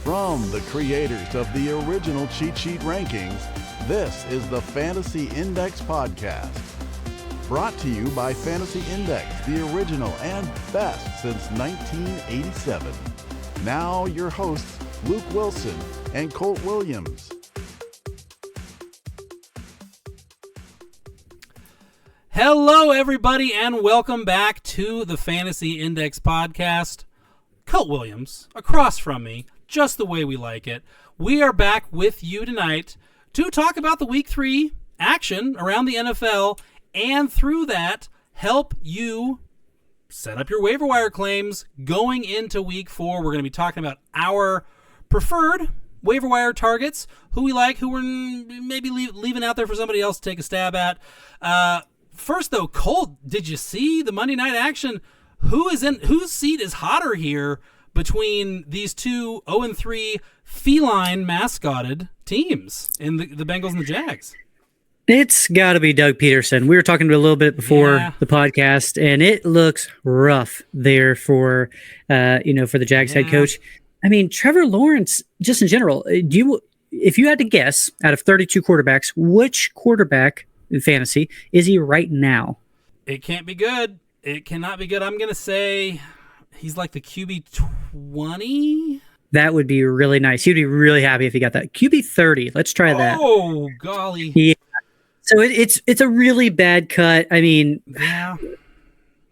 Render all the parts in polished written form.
From the creators of the original Cheat Sheet Rankings, this is the Fantasy Index Podcast. Brought to you by Fantasy Index, the original and best since 1987. Now your hosts, Luke Wilson and Colt Williams. Hello, everybody, and welcome back to the Fantasy Index Podcast. Colt Williams, across from me, just the way we like it. We are back with you tonight to talk about the Week 3 action around the NFL, and through that, help you set up your waiver wire claims going into Week 4. We're going to be talking about our preferred waiver wire targets, who we like, who we're maybe leaving out there for somebody else to take a stab at. First, though, Colt, did you see the Monday night action? Whose seat is hotter here between these two 0-3 feline mascotted teams in the Bengals and the Jags? It's got to be Doug Peterson. We were talking to a little bit before the podcast, and it looks rough there for the Jags head coach. I mean, Trevor Lawrence, just in general, if you had to guess out of 32 quarterbacks, which quarterback in fantasy is he right now? It can't be good. It cannot be good. I'm going to say he's like the QB 20. That would be really nice. He'd be really happy if he got that. QB 30. Let's try that. Oh, golly. Yeah. So it's a really bad cut. I mean,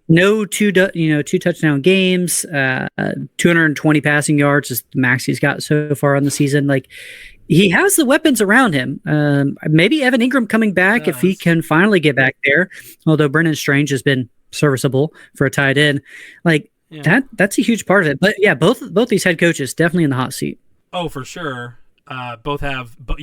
no two touchdown games, 220 passing yards is the max he's got so far on the season. Like, he has the weapons around him. Maybe Evan Ingram coming back if he can finally get back there. Although Brennan Strange has been serviceable for a tight end. Like, that's a huge part of it. But yeah, both these head coaches definitely in the hot seat. Oh, for sure. Both have, but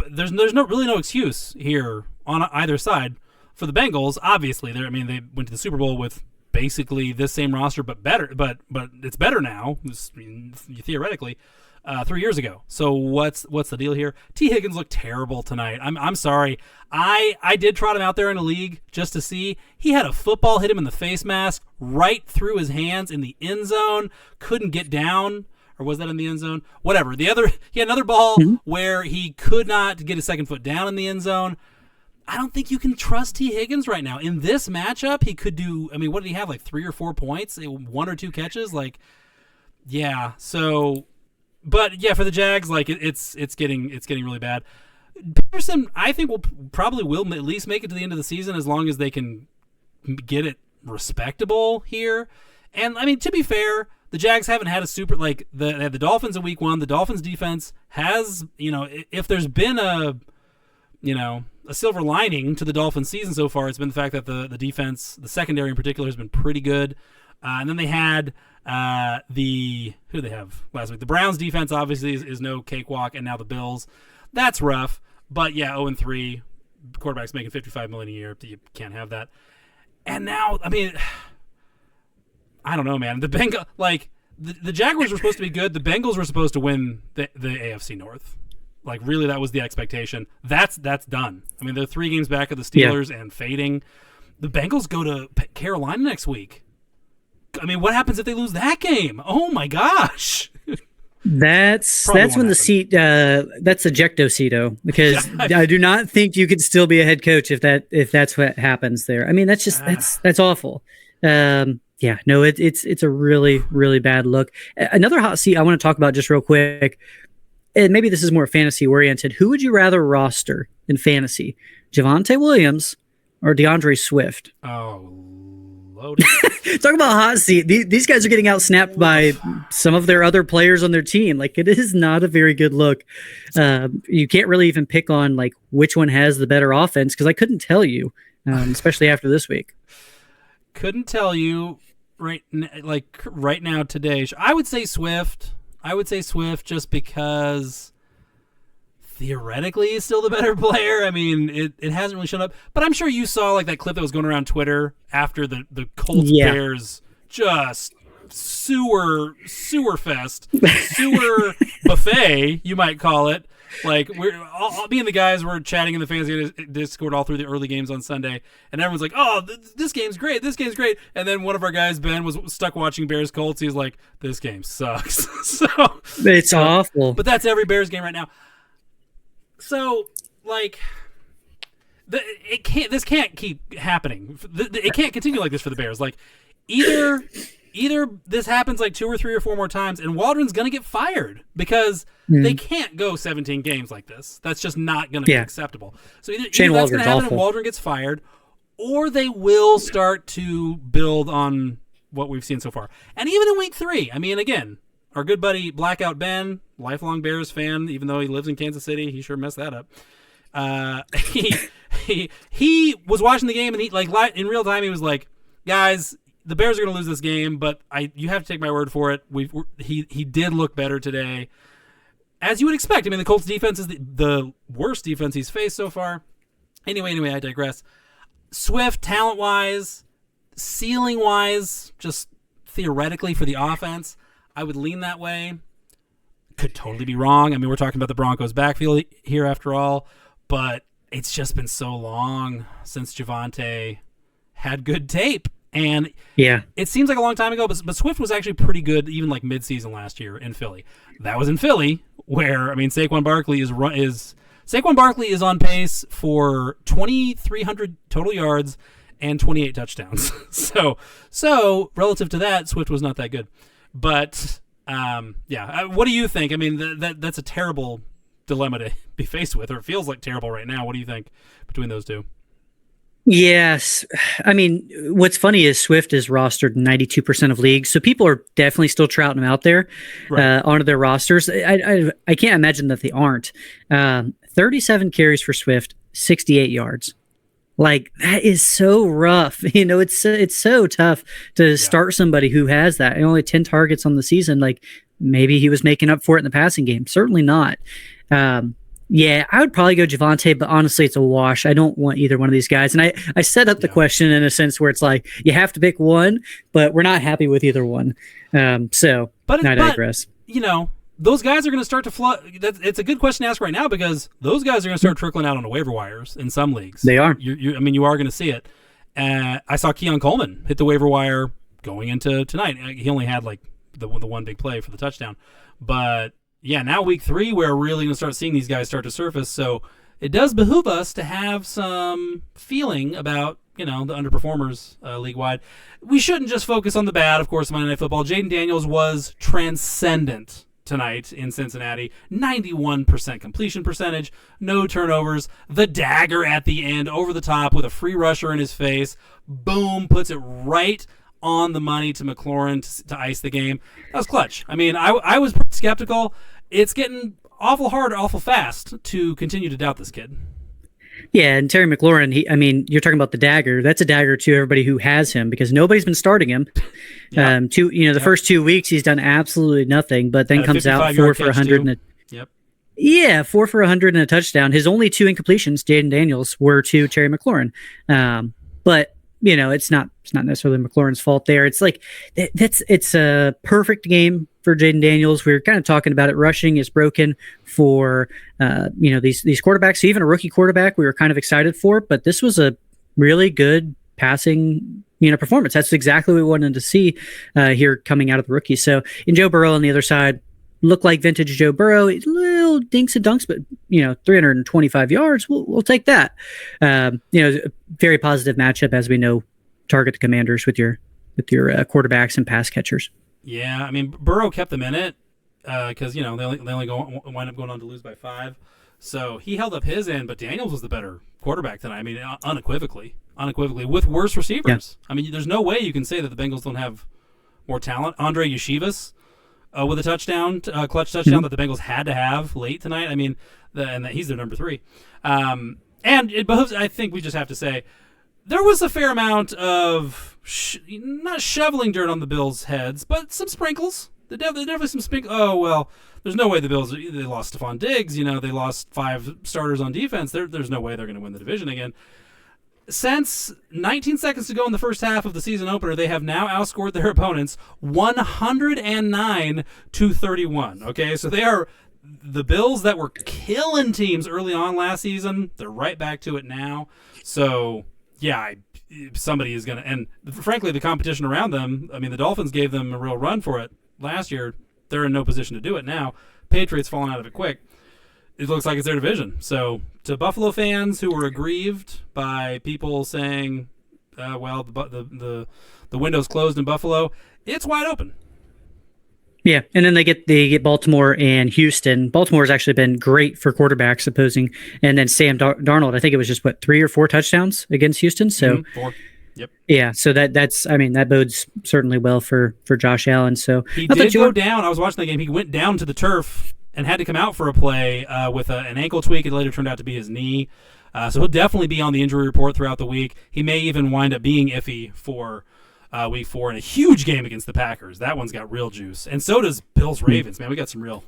there's no excuse here on either side for the Bengals. Obviously, they went to the Super Bowl with basically this same roster, but better. But it's better now, theoretically. 3 years ago. So what's the deal here? T. Higgins looked terrible tonight. I'm sorry. I did trot him out there in a league just to see. He had a football hit him in the face mask right through his hands in the end zone. Couldn't get down. Or was that in the end zone? Whatever. He had another ball where he could not get his second foot down in the end zone. I don't think you can trust T. Higgins right now. In this matchup, he could do, what did he have? Like 3 or 4 points? 1 or 2 catches? But yeah, for the Jags, it's getting really bad. Peterson, I think will at least make it to the end of the season as long as they can get it respectable here. And to be fair, the Jags haven't had a super they had the Dolphins in Week 1. The Dolphins defense has if there's been a silver lining to the Dolphins season so far, it's been the fact that the defense, the secondary in particular, has been pretty good. And then they had who do they have last week? The Browns defense obviously is no cakewalk, and now the Bills. That's rough. But yeah, 0-3, quarterbacks making $55 million a year. You can't have that. And now, I don't know, man. The the Jaguars were supposed to be good. The Bengals were supposed to win the AFC North. Really, that was the expectation. That's done. They're 3 games back of the Steelers and fading. The Bengals go to Carolina next week. What happens if they lose that game? Oh my gosh. That's when the seat that's ejecto-cedo, because I do not think you could still be a head coach if that's what happens there. That's just that's awful. It's a really, really bad look. Another hot seat I want to talk about just real quick, and maybe this is more fantasy oriented. Who would you rather roster in fantasy? Javonte Williams or DeAndre Swift? Oh, loaded. Talk about hot seat. These guys are getting out-snapped by some of their other players on their team. It is not a very good look. You can't really even pick on which one has the better offense, because I couldn't tell you, especially after this week. Couldn't tell you right now today. I would say Swift. Just because theoretically he's still the better player. It hasn't really shown up, but I'm sure you saw that clip that was going around Twitter after the Colts Bears just sewer buffet, you might call it. Like me and the guys were chatting in the fantasy Discord all through the early games on Sunday, and everyone's like, "Oh, this game's great. This game's great." And then one of our guys, Ben, was stuck watching Bears Colts. He's like, "This game sucks." It's awful. But that's every Bears game right now. So, like, this can't keep happening. It can't continue like this for the Bears. Like, either this happens like 2 or 3 or 4 more times, and Waldron's going to get fired because they can't go 17 games like this. That's just not going to be acceptable. So either that's going to happen and Waldron gets fired, or they will start to build on what we've seen so far. And even in week 3, I mean, again, our good buddy Blackout Ben, lifelong Bears fan, even though he lives in Kansas City, he sure messed that up. He was watching the game, and he in real time he was like, "Guys, the Bears are going to lose this game, but you have to take my word for it. He did look better today, as you would expect. I mean, the Colts defense is the worst defense he's faced so far. Anyway, I digress. Swift, talent-wise, ceiling-wise, just theoretically for the offense, I would lean that way. Could totally be wrong. I mean, we're talking about the Broncos' backfield here after all, but it's just been so long since Javonte had good tape. And it seems like a long time ago, but Swift was actually pretty good even like mid-season last year in Philly. That was in Philly, where, I mean, Saquon Barkley is on pace for 2,300 total yards and 28 touchdowns. So relative to that, Swift was not that good. But what do you think? I mean, that's a terrible dilemma to be faced with, or it feels like terrible right now. What do you think between those two? Yes. I mean, what's funny is Swift is rostered in 92% of leagues, so people are definitely still trouting him out there onto their rosters. I can't imagine that they aren't. 37 carries for Swift, 68 yards. Like, that is so rough. You know, it's so tough to start somebody who has that. And only 10 targets on the season. Like, maybe he was making up for it in the passing game. Certainly not. I would probably go Javonte, but honestly, it's a wash. I don't want either one of these guys. And I set up the question in a sense where it's like, you have to pick one, but we're not happy with either one. I digress. You know, those guys are going to start to flood. It's a good question to ask right now, because those guys are going to start trickling out on the waiver wires in some leagues. They are. You are going to see it. I saw Keon Coleman hit the waiver wire going into tonight. He only had like the one big play for the touchdown. But yeah, now week 3, we're really going to start seeing these guys start to surface. So it does behoove us to have some feeling about, the underperformers league-wide. We shouldn't just focus on the bad, of course, Monday Night Football. Jaden Daniels was transcendent tonight in Cincinnati. 91% completion percentage, no turnovers, the dagger at the end, over the top with a free rusher in his face. Boom, puts it right on the money to McLaurin to ice the game. That was clutch. I mean, I was skeptical. It's getting awful hard, awful fast to continue to doubt this kid. Yeah, and Terry McLaurin, you're talking about the dagger. That's a dagger to everybody who has him, because nobody's been starting him. The first 2 weeks he's done absolutely nothing, but then comes out 4 for 100 4 for 100 and a touchdown. His only 2 incompletions, Jaden Daniels, were to Terry McLaurin. But it's not necessarily McLaurin's fault there. It's like it's a perfect game for Jaden Daniels. We were kind of talking about it. Rushing is broken for these quarterbacks. So even a rookie quarterback, we were kind of excited for. But this was a really good passing performance. That's exactly what we wanted to see here coming out of the rookie. So in Joe Burrow on the other side, look like vintage Joe Burrow. Little dinks and dunks, but 325 yards. We'll take that. Very positive matchup, as we know. Target the Commanders with your quarterbacks and pass catchers. Yeah, I mean, Burrow kept them in it because they only wind up going on to lose by 5. So he held up his end, but Daniels was the better quarterback tonight. I mean, unequivocally, with worse receivers. Yeah. I mean, there's no way you can say that the Bengals don't have more talent. Andre Yeshivas with a touchdown, clutch touchdown that the Bengals had to have late tonight. I mean, and that he's their number 3. And it behooves, I think we just have to say, there was a fair amount of not shoveling dirt on the Bills' heads, but some sprinkles. Definitely some sprinkles. Oh, well, there's no way the Bills, they lost Stephon Diggs. They lost 5 starters on defense. There's no way they're going to win the division again. Since 19 seconds to go in the first half of the season opener, they have now outscored their opponents 109-31. Okay, so the Bills that were killing teams early on last season, they're right back to it now. So, yeah, somebody is going to – and frankly, the competition around them, I mean, the Dolphins gave them a real run for it last year. They're in no position to do it now. Patriots falling out of it quick. It looks like it's their division. So, to Buffalo fans who were aggrieved by people saying, well, the window's closed in Buffalo, it's wide open. Yeah, and then they get Baltimore and Houston. Baltimore's actually been great for quarterbacks opposing, and then Sam Darnold. I think it was just 3 or 4 touchdowns against Houston. So 4. Yep. Yeah, so that bodes certainly well for Josh Allen. So he did go down. I was watching the game. He went down to the turf and had to come out for a play with an ankle tweak. It later turned out to be his knee. So he'll definitely be on the injury report throughout the week. He may even wind up being iffy for week 4 in a huge game against the Packers. That one's got real juice, and so does Bills Ravens. Man, we got some real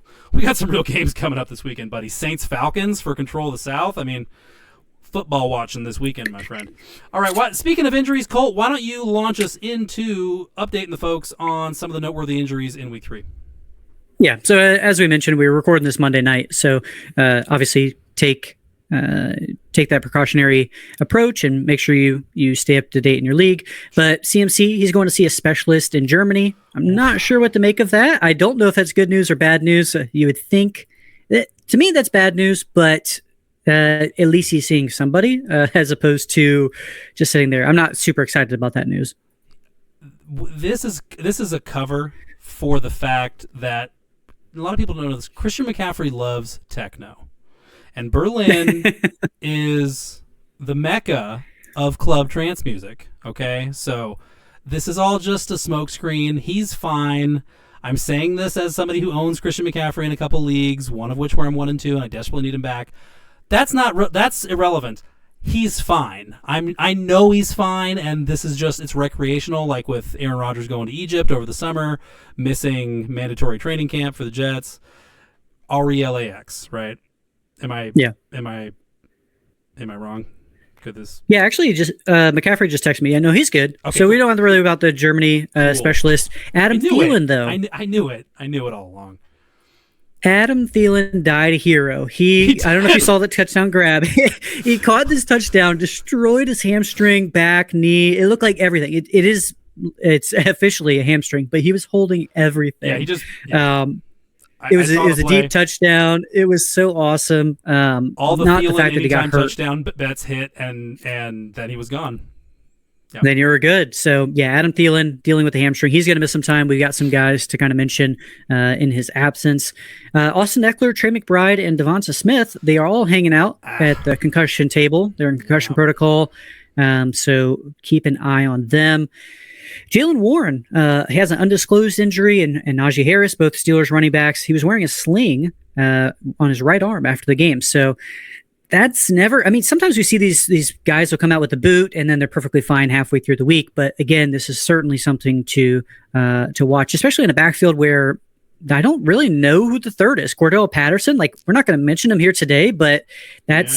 games coming up this weekend, buddy. Saints Falcons for control of the South. I mean, football watching this weekend, my friend. All right. Speaking of injuries, Colt, why don't you launch us into updating the folks on some of the noteworthy injuries in week 3? Yeah. So as we mentioned, we were recording this Monday night. So obviously take that precautionary approach and make sure you stay up to date in your league. But CMC, he's going to see a specialist in Germany. I'm not sure what to make of that. I don't know if that's good news or bad news. You would think that, to me, that's bad news, but at least he's seeing somebody as opposed to just sitting there. I'm not super excited about that news. This is a cover for the fact that a lot of people don't know this. Christian McCaffrey loves techno. And Berlin is the mecca of club trance music, okay? So this is all just a smokescreen. He's fine. I'm saying this as somebody who owns Christian McCaffrey in a couple leagues, one of which where I'm 1 and 2, and I desperately need him back. That's irrelevant. He's fine. I know he's fine, and this is just, it's recreational, like with Aaron Rodgers going to Egypt over the summer, missing mandatory training camp for the Jets. RELAX, right? Am I wrong? Could this? Yeah, actually, just McCaffrey just texted me. I know he's good. Okay, so we don't have to worry about the Germany specialist. Adam Thielen, though. I knew it. I knew it all along. Adam Thielen died a hero. I don't know if you saw the touchdown grab. He caught this touchdown, destroyed his hamstring, back, knee. It looked like everything. It's officially a hamstring, but he was holding everything. Yeah, he just. Yeah. It was a deep touchdown. It was so awesome. All the not the fact that he got hurt. Touchdown bets hit, and then he was gone. Yeah. Then you were good. So yeah, Adam Thielen dealing with the hamstring. He's going to miss some time. We got some guys to kind of mention in his absence. Austin Eckler, Trey McBride, and Devonta Smith. They are all hanging out at the concussion table. They're in concussion protocol. So keep an eye on them. Jaylen Warren has an undisclosed injury, and Najee Harris, both Steelers running backs. He was wearing a sling on his right arm after the game. So that's never. I mean, sometimes we see these guys will come out with a boot and then they're perfectly fine halfway through the week. But again, this is certainly something to watch, especially in a backfield where I don't really know who the third is. Cordell Patterson. Like, we're not going to mention him here today, but that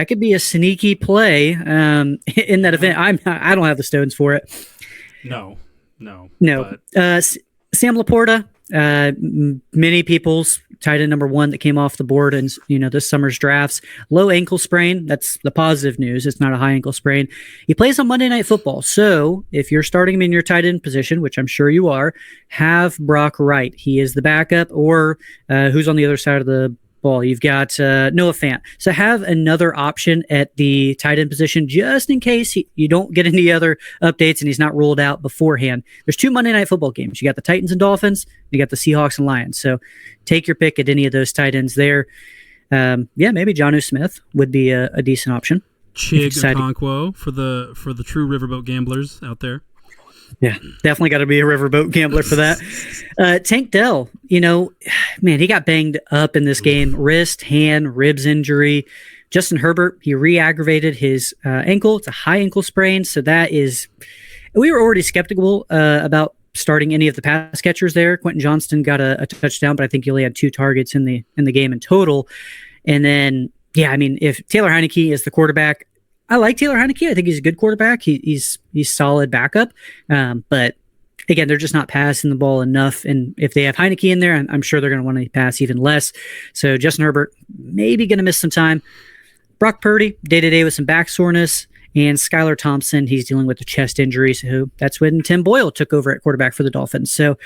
could be a sneaky play in that event. I don't have the stones for it. No. But Sam Laporta, many people's tight end number 1 that came off the board in this summer's drafts. Low ankle sprain. That's the positive news. It's not a high ankle sprain. He plays on Monday Night Football. So if you're starting him in your tight end position, which I'm sure you are, have Brock Wright. He is the backup, or who's on the other side of the ball. You've got Noah Fant. So have another option at the tight end position just in case you don't get any other updates and he's not ruled out beforehand. There's 2 Monday Night Football games. You got the Titans and Dolphins. You got the Seahawks and Lions. So take your pick at any of those tight ends there. Maybe Jonnu Smith would be a decent option. Chig Okonkwo for the true riverboat gamblers out there. Yeah, definitely got to be a riverboat gambler for that. Tank Dell, man, he got banged up in this game. Wrist, hand, ribs injury. Justin Herbert, he re-aggravated his ankle. It's a high ankle sprain. So we were already skeptical about starting any of the pass catchers there. Quentin Johnston got a touchdown, but I think he only had 2 targets in the game in total. And then, if Taylor Heineke is the quarterback, I like Taylor Heineke. I think he's a good quarterback. He's solid backup. But again, they're just not passing the ball enough. And if they have Heineke in there, I'm sure they're going to want to pass even less. So Justin Herbert maybe going to miss some time. Brock Purdy, day-to-day with some back soreness. And Skylar Thompson, he's dealing with a chest injury. So that's when Tim Boyle took over at quarterback for the Dolphins. So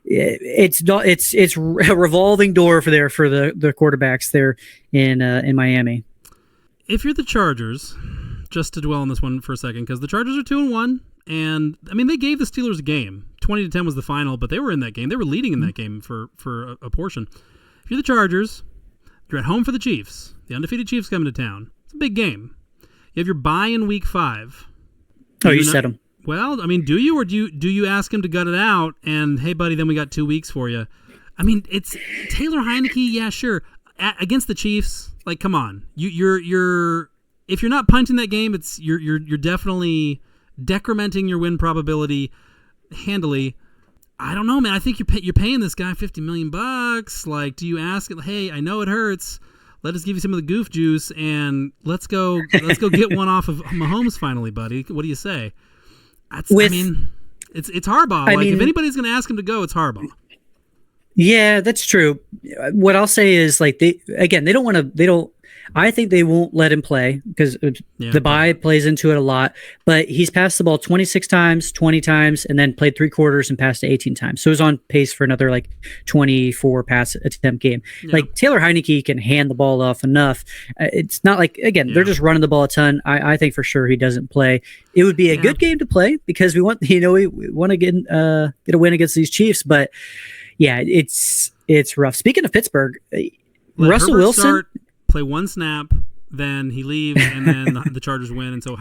it's a revolving door for the quarterbacks there in Miami. If you're the Chargers, just to dwell on this one for a second, because the Chargers are 2-1, and I mean they gave the Steelers a game. 20-10 was the final, but they were in that game. They were leading in that game for a portion. If you're the Chargers, you're at home for the Chiefs. The undefeated Chiefs coming to town. It's a big game. You have your bye in week 5. Oh, you said them. Well, I mean, do you, or do you ask him to gut it out and, hey, buddy, then we got 2 weeks for you? I mean, it's Taylor Heineke, yeah, sure. Against the Chiefs, like, come on. You're if you're not punting that game, you're definitely decrementing your win probability handily. I don't know, man. I think you're paying this guy $50 million. Like, do you ask it? Hey, I know it hurts. Let us give you some of the goof juice, and let's go get one off of Mahomes finally, buddy. What do you say? It's Harbaugh. If anybody's going to ask him to go, it's Harbaugh. Yeah, that's true. What I'll say is, like, I think they won't let him play because the bye plays into it a lot. But he's passed the ball 26 times, 20 times, and then played 3 quarters and passed it 18 times. So he's on pace for another 24 pass attempt game. Yeah. Like Taylor Heineke can hand the ball off enough. It's not like they're just running the ball a ton. I think for sure he doesn't play. It would be a good game to play because we want we want to get a win against these Chiefs. But yeah, it's rough. Speaking of Pittsburgh, Russell Herbert Wilson. Play one snap, then he leaves, and then the Chargers win, and so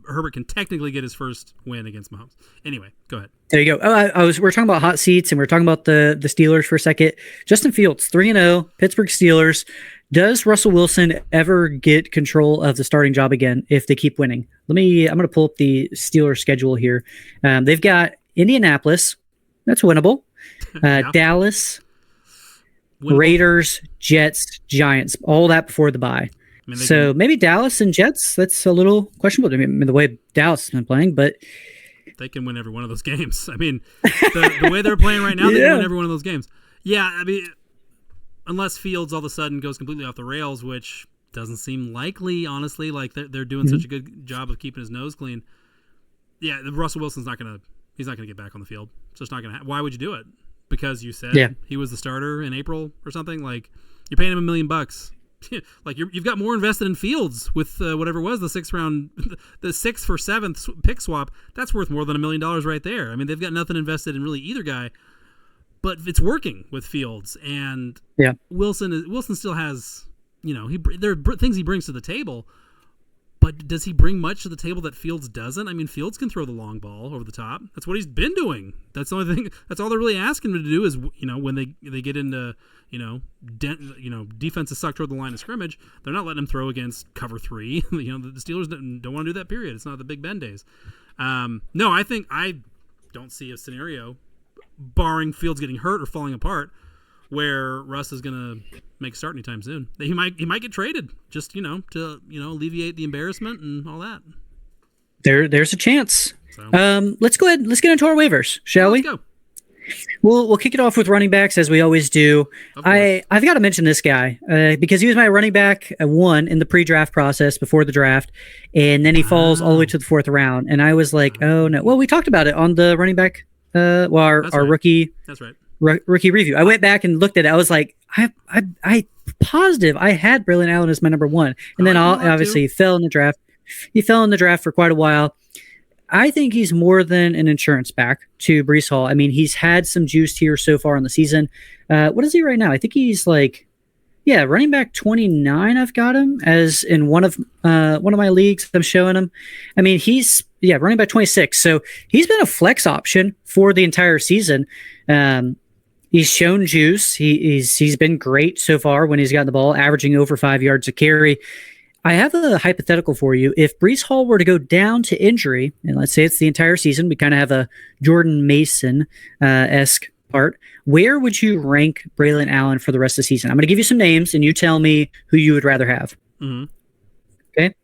Herbert can technically get his first win against Mahomes. Anyway, go ahead. There you go. We're talking about hot seats, and we're talking about the Steelers for a second. Justin Fields, 3-0, Pittsburgh Steelers. Does Russell Wilson ever get control of the starting job again if they keep winning? I'm going to pull up the Steelers schedule here. They've got Indianapolis. That's winnable. Dallas. Winnable. Raiders, Jets, Giants, all that before the bye. Maybe Dallas and Jets, that's a little questionable. I mean, the way Dallas has been playing, but they can win every one of those games. I mean, the way they're playing right now, they can win every one of those games. Yeah, I mean, unless Fields all of a sudden goes completely off the rails, which doesn't seem likely, honestly. Like they're doing such a good job of keeping his nose clean. Yeah, Russell Wilson's not gonna get back on the field. It's just not gonna. Why would you do it? Because you said he was the starter in April or something. Like you're paying him $1 million. Like you've got more invested in Fields with whatever it was the 6th round, the 6th for 7th pick swap. That's worth more than $1 million right there. I mean, they've got nothing invested in really either guy, but it's working with Fields and Wilson still has there are things he brings to the table. But does he bring much to the table that Fields doesn't? I mean, Fields can throw the long ball over the top. That's what he's been doing. That's the only thing. That's all they're really asking him to do is, when they get into, defenses suck toward the line of scrimmage, they're not letting him throw against cover 3. The Steelers don't want to do that. Period. It's not the Big Ben days. No, I don't see a scenario, barring Fields getting hurt or falling apart, where Russ is going to make a start anytime soon. He might get traded just to alleviate the embarrassment and all that. There's a chance. So. Let's go ahead. Let's get into our waivers, shall we? Let's go. We'll kick it off with running backs as we always do. I've got to mention this guy because he was my running back 1 in the pre-draft process before the draft, and then he falls all the way to the 4th round, and I was like, oh no. Well, we talked about it on the running back. Our rookie. That's right. Rookie review. I went back and looked at it. I was like, I positive I had Braylon Allen as my number 1, and then obviously he fell in the draft. He fell in the draft for quite a while. I think he's more than an insurance back to Breece Hall. I mean, he's had some juice here so far in the season. What is he right now? I think he's running back 29. I've got him as in one of my leagues. I'm showing him. I mean, he's running back 26. So he's been a flex option for the entire season. He's shown juice. He's been great so far when he's gotten the ball, averaging over 5 yards a carry. I have a hypothetical for you. If Breece Hall were to go down to injury, and let's say it's the entire season, we kind of have a Jordan Mason-esque part, where would you rank Braylon Allen for the rest of the season? I'm going to give you some names, and you tell me who you would rather have. Mm-hmm. Okay?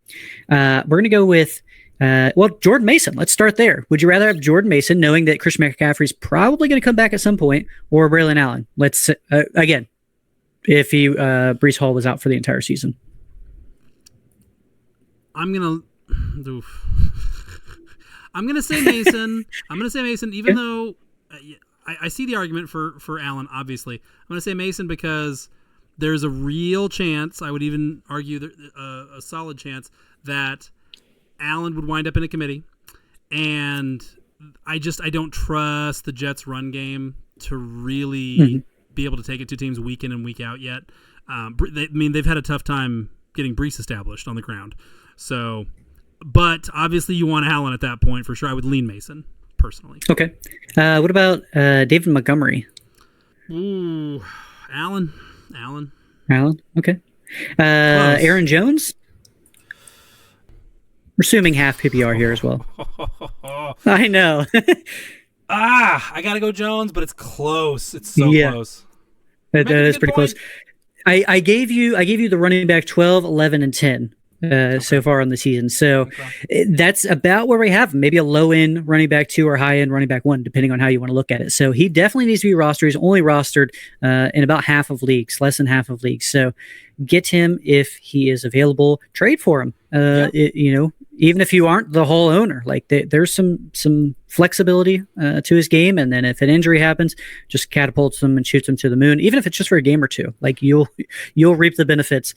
We're going to go with Well, Jordan Mason. Let's start there. Would you rather have Jordan Mason, knowing that Christian McCaffrey's probably going to come back at some point, or Braylon Allen? Let's again, if Breece Hall was out for the entire season. I'm gonna say Mason. Even though I see the argument for Allen. Obviously, I'm gonna say Mason because there's a real chance. I would even argue a solid chance that Allen would wind up in a committee, and I don't trust the Jets' run game to really be able to take it to teams week in and week out yet. They've had a tough time getting Breece established on the ground. So, but obviously you want Allen at that point for sure. I would lean Mason personally. Okay. What about David Montgomery? Ooh, Allen. Okay. Aaron Jones? We're assuming half PPR here as well. I know. I gotta go Jones, but it's close. It's so close. That is pretty close. I gave you the running back 12, 11, and 10 so far on the season. So that's about where we have him. Maybe a low end running back 2 or high end running back 1, depending on how you want to look at it. So he definitely needs to be rostered. He's only rostered in about half of leagues, less than half of leagues. So get him if he is available. Trade for him. Even if you aren't the whole owner, like there's some flexibility to his game, and then if an injury happens, just catapults him and shoots him to the moon. Even if it's just for a game or two, like you'll reap the benefits.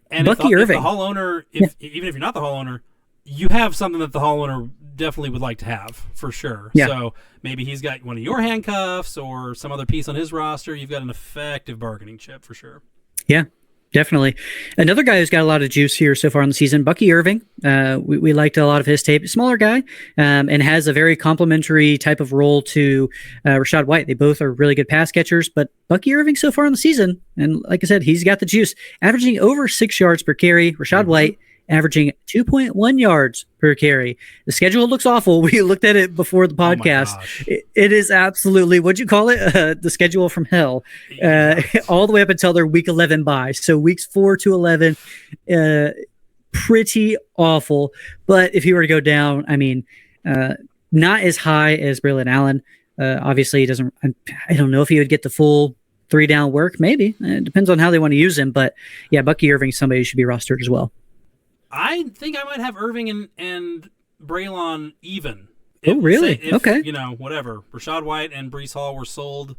And Bucky Irving, if the hall owner, even if you're not the hall owner, you have something that the hall owner definitely would like to have for sure. Yeah. So maybe he's got one of your handcuffs or some other piece on his roster. You've got an effective bargaining chip for sure. Yeah. Definitely. Another guy who's got a lot of juice here so far in the season, Bucky Irving. We liked a lot of his tape. Smaller guy, and has a very complementary type of role to Rachaad White. They both are really good pass catchers, but Bucky Irving so far in the season, and like I said, he's got the juice, averaging over 6 yards per carry. Rachaad White averaging 2.1 yards per carry. The schedule looks awful. We looked at it before the podcast. It is absolutely, what'd you call it? The schedule from hell, all the way up until their week 11 bye. So weeks 4 to 11, pretty awful. But if he were to go down, not as high as Braylon Allen. Obviously he doesn't, I don't know if he would get the full 3 down work. Maybe it depends on how they want to use him, but yeah, Bucky Irving is somebody who should be rostered as well. I think I might have Irving and Braylon even. Really? Okay. Whatever. Rachaad White and Breece Hall were sold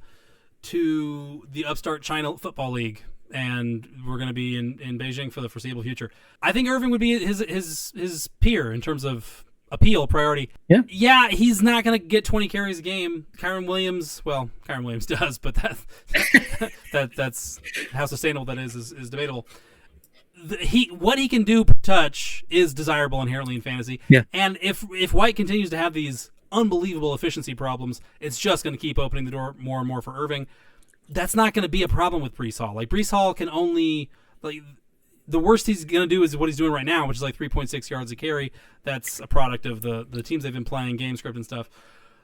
to the upstart China Football League, and we're going to be in Beijing for the foreseeable future. I think Irving would be his peer in terms of appeal priority. Yeah, he's not going to get 20 carries a game. Kyren Williams does, but that's how sustainable that is debatable. What he can do per touch is desirable inherently in fantasy. Yeah. And if White continues to have these unbelievable efficiency problems, it's just going to keep opening the door more and more for Irving. That's not going to be a problem with Breece Hall. Like, Breece Hall can only, like, the worst he's going to do is what he's doing right now, which is like 3.6 yards a carry. That's a product of the teams they've been playing, game script and stuff.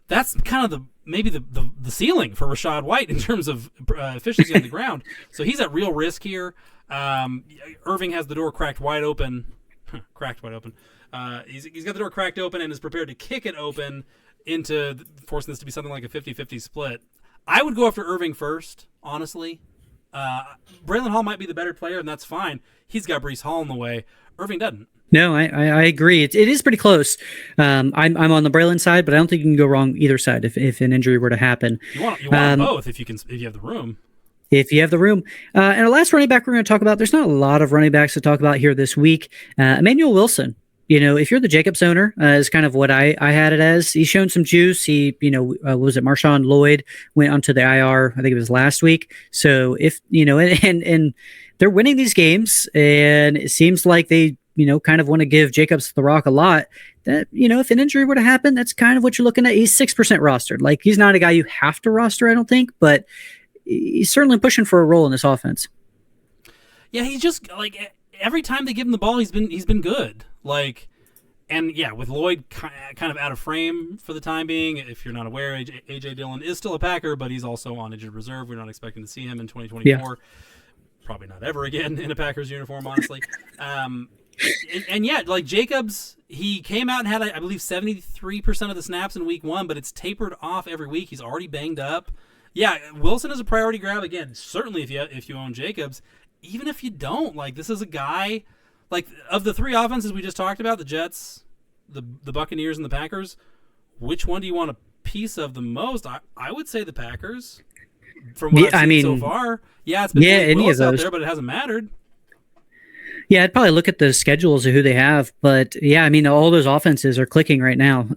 That's kind of maybe the ceiling for Rachaad White in terms of efficiency on the ground. So he's at real risk here. Irving has the door cracked wide open. He's got the door cracked open and is prepared to kick it open into forcing this to be something like a 50-50 split. I would go after Irving first, honestly. Braylon Hall might be the better player, and that's fine. He's got Breece Hall in the way. Irving doesn't. No, I agree. It is pretty close. I'm on the Braylon side, but I don't think you can go wrong either side if an injury were to happen. You want both if you have the room. If you have the room. And our last running back we're going to talk about, there's not a lot of running backs to talk about here this week. Emmanuel Wilson. If you're the Jacobs owner, is kind of what I had it as. He's shown some juice. He, was it Marshawn Lloyd went onto the IR, I think it was last week. So if, and they're winning these games, and it seems like they, kind of want to give Jacobs the rock a lot. That, if an injury were to happen, that's kind of what you're looking at. He's 6% rostered. Like, he's not a guy you have to roster, I don't think, but he's certainly pushing for a role in this offense. Yeah, he's just like, every time they give him the ball, he's been good. Like, and yeah, with Lloyd kind of out of frame for the time being. If you're not aware, AJ Dillon is still a Packer, but he's also on injured reserve. We're not expecting to see him in 2024. Yeah. Probably not ever again in a Packers uniform, honestly. and yet, like Jacobs, he came out and had, I believe, 73% of the snaps in week 1, but it's tapered off every week. He's already banged up. Yeah, Wilson is a priority grab again. Certainly, if you own Jacobs, even if you don't, like this is a guy, like of the 3 offenses we just talked about, the Jets, the Buccaneers, and the Packers. Which one do you want a piece of the most? I would say the Packers. From what I've seen so far, it's been any of those out there, but it hasn't mattered. Yeah, I'd probably look at the schedules of who they have, but yeah, I mean, all those offenses are clicking right now.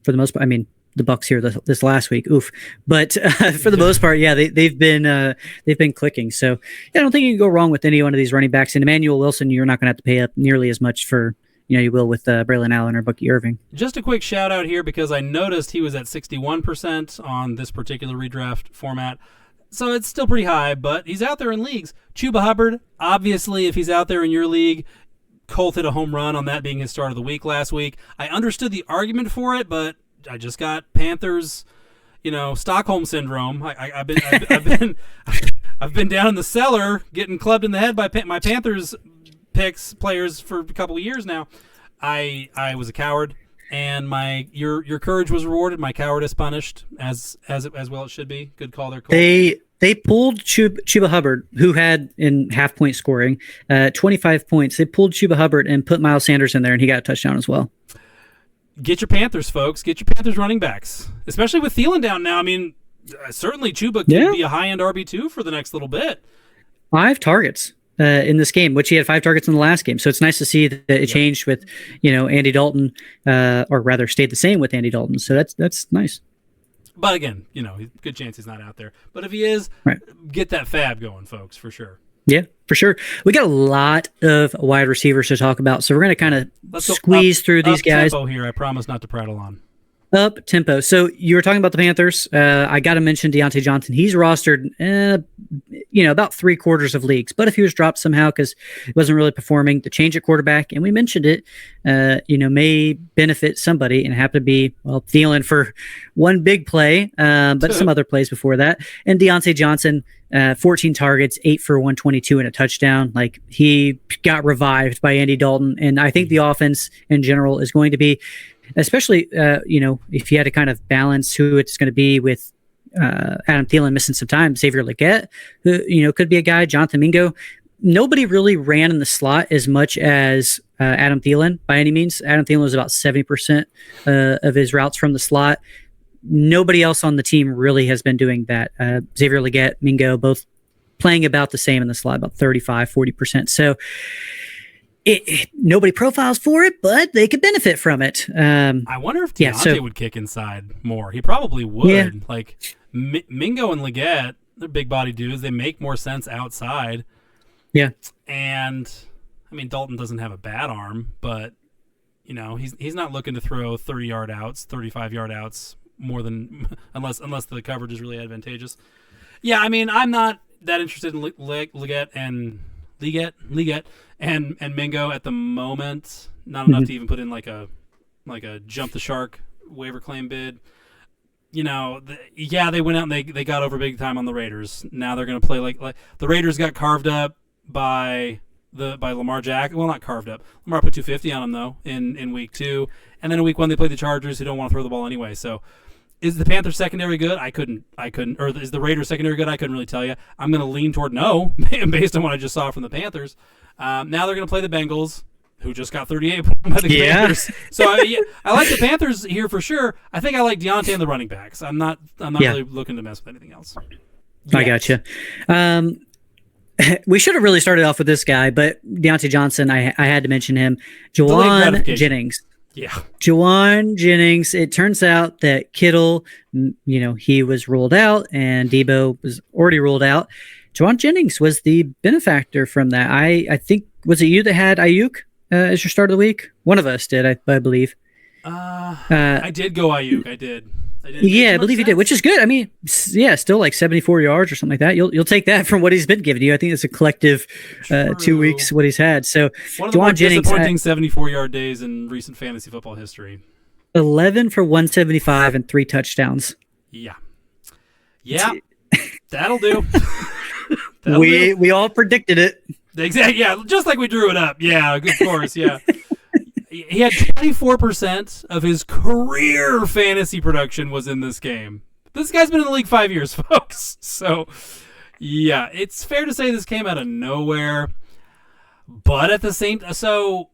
For the most part, I mean, the Bucs here this last week, oof. But for the most part, yeah, they've been clicking. So yeah, I don't think you can go wrong with any one of these running backs. And Emmanuel Wilson, you're not going to have to pay up nearly as much for. You will with Braylon Allen or Bucky Irving. Just a quick shout out here because I noticed he was at 61% on this particular redraft format. So it's still pretty high, but he's out there in leagues. Chuba Hubbard, obviously, if he's out there in your league, Colt hit a home run on that being his start of the week last week. I understood the argument for it, but I just got Panthers, Stockholm syndrome. I've been down in the cellar getting clubbed in the head by my Panthers players for a couple of years now. I was a coward, and your courage was rewarded. My cowardice punished, as well it should be. Good call there, Cole. They pulled Chuba Hubbard, who had in half-point scoring 25 points. They pulled Chuba Hubbard and put Miles Sanders in there, and he got a touchdown as well. Get your Panthers, folks. Get your Panthers running backs, especially with Thielen down now. I mean, certainly Chuba could be a high-end RB2 for the next little bit. 5 targets. In this game, which he had 5 targets in the last game. So it's nice to see that it changed with, Andy Dalton, or rather stayed the same with Andy Dalton. So that's nice. But again, good chance he's not out there. But if he is, get that fab going, folks, for sure. Yeah, for sure. We got a lot of wide receivers to talk about, so we're going to kind of squeeze through these guys. Tempo here, I promise not to prattle on. Up tempo. So you were talking about the Panthers. I got to mention Deontay Johnson. He's rostered, about 3/4 of leagues. But if he was dropped somehow because he wasn't really performing, the change at quarterback, and we mentioned it, may benefit somebody, and it happened to be Thielen for one big play, but some other plays before that. And Deontay Johnson, 14 targets, 8 for 122 and a touchdown. Like he got revived by Andy Dalton, and I think the offense in general is going to be. Especially, if you had to kind of balance who it's going to be with Adam Thielen missing some time, Xavier Legette, who, could be a guy, Jonathan Mingo. Nobody really ran in the slot as much as Adam Thielen by any means. Adam Thielen was about 70% of his routes from the slot. Nobody else on the team really has been doing that. Xavier Legette, Mingo, both playing about the same in the slot, about 35, 40%. So, nobody profiles for it, but they could benefit from it. I wonder if Deontay would kick inside more. He probably would. Yeah. Like Mingo and Legette, they're big body dudes. They make more sense outside. Yeah. And I mean, Dalton doesn't have a bad arm, but he's not looking to throw 30-yard outs, 35-yard outs more than unless the coverage is really advantageous. Yeah, I mean, I'm not that interested in Legette and Mingo at the moment. Not enough to even put in like a jump the shark waiver claim bid. They went out and they got over big time on the Raiders. Now they're going to play like the Raiders got carved up by Lamar Jackson. Well, not carved up. Lamar put 250 on them though in week 2, and then in week 1 they played the Chargers, who don't want to throw the ball anyway. So. Is the Panthers secondary good? I couldn't. Or is the Raiders secondary good? I couldn't really tell you. I'm going to lean toward no, based on what I just saw from the Panthers. Now they're going to play the Bengals, who just got 38 by the Commanders. So I like the Panthers here for sure. I think I like Deontay and the running backs. I'm not really looking to mess with anything else. I gotcha. We should have really started off with this guy, but Deontay Johnson, I had to mention him. Juwan Jennings. Yeah. Juwan Jennings. It turns out that Kittle, he was ruled out and Debo was already ruled out. Juwan Jennings was the benefactor from that. I think, was it you that had Ayuk as your start of the week? One of us did, I believe. I did go Ayuk. I did. I believe you did, which is good. I mean, still like 74 yards or something like that. You'll take that from what he's been giving you. I think it's a collective 2 weeks what he's had. So one of the more disappointing 74-yard days in recent fantasy football history. 11 for 175 and 3 touchdowns. Yeah, that'll do. We all predicted it. Exactly. Yeah, just like we drew it up. Yeah, of course. Yeah. He had 24% of his career fantasy production was in this game. This guy's been in the league 5 years, folks. So, yeah, it's fair to say this came out of nowhere. But at the same so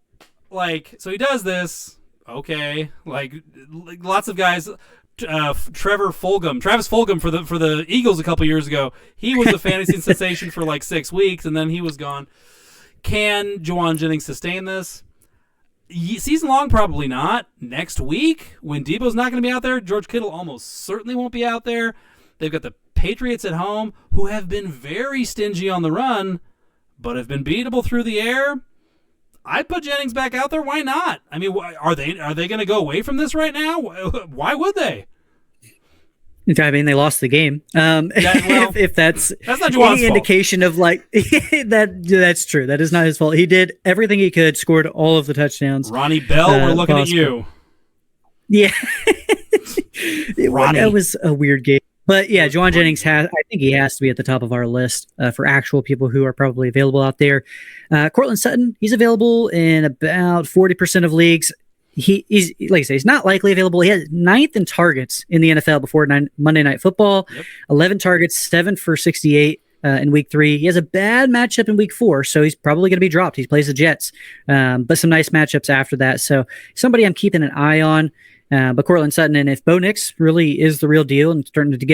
he does this. Okay, like lots of guys. Travis Fulgham for the Eagles a couple years ago. He was a fantasy sensation for like 6 weeks, and then he was gone. Can Juwan Jennings sustain this? Season long, probably not. Next week, when Debo's not going to be out there, George Kittle almost certainly won't be out there. They've got the Patriots at home, who have been very stingy on the run, but have been beatable through the air. I'd put Jennings back out there. Why not? I mean, are they going to go away from this right now? Why would they? I mean, they lost the game. If that's not Juwan's any indication of like that's true. That is not his fault. He did everything he could, scored all of the touchdowns. Ronnie Bell, we're looking at you. Yeah, Ronnie. That was a weird game. But yeah, Juwan Jennings I think he has to be at the top of our list for actual people who are probably available out there. Courtland Sutton, he's available in about 40% of leagues. He's like I say, he's not likely available. He has 9th in targets in the NFL before Monday Night Football. Yep. 11 targets, 7 for 68 in week 3. He has a bad matchup in week 4, so he's probably going to be dropped. He plays the Jets, but some nice matchups after that. So somebody I'm keeping an eye on. But Courtland Sutton, and if Bo Nix really is the real deal and starting to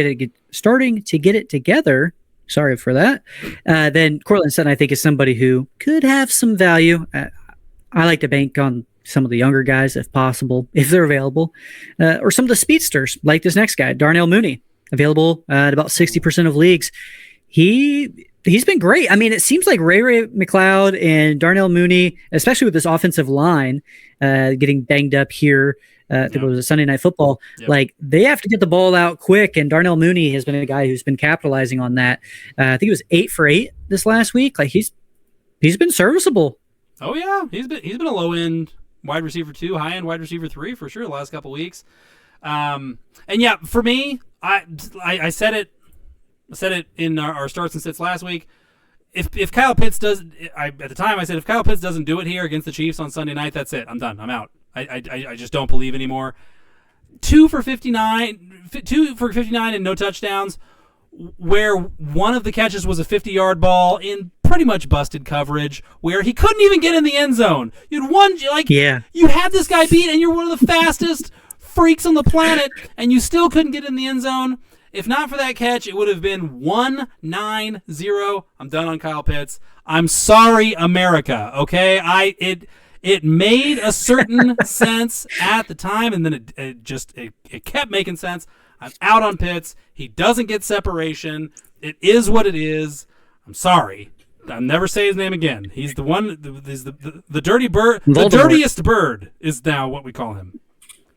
get it together, sorry for that, then Courtland Sutton I think is somebody who could have some value. I like to bank on some of the younger guys if possible, if they're available, or some of the speedsters like this next guy, Darnell Mooney, available at about 60% of leagues. He's been great. I mean, it seems like Ray McLeod and Darnell Mooney, especially with this offensive line getting banged up here. I think it was a Sunday Night Football. Yep. Like they have to get the ball out quick, and Darnell Mooney has been a guy who's been capitalizing on that. I think he was 8 for 8 this last week. Like he's been serviceable. Oh yeah, he's been a low end wide receiver 2, high end wide receiver 3 for sure the last couple weeks. And yeah, for me, I said it in our starts and sits last week. If Kyle Pitts does, at the time I said if Kyle Pitts doesn't do it here against the Chiefs on Sunday night, that's it. I'm done. I'm out. I just don't believe anymore. 2 for 59 and no touchdowns, where one of the catches was a 50-yard ball in pretty much busted coverage, where he couldn't even get in the end zone. You had this guy beat, and you're one of the fastest freaks on the planet, and you still couldn't get in the end zone. If not for that catch, it would have been 1-9-0. I'm done on Kyle Pitts. I'm sorry, America. Okay, It made a certain sense at the time, and then it kept making sense. I'm out on Pitts. He doesn't get separation. It is what it is. I'm sorry. I'll never say his name again. He's the one. The dirty bird. The dirtiest bird is now what we call him.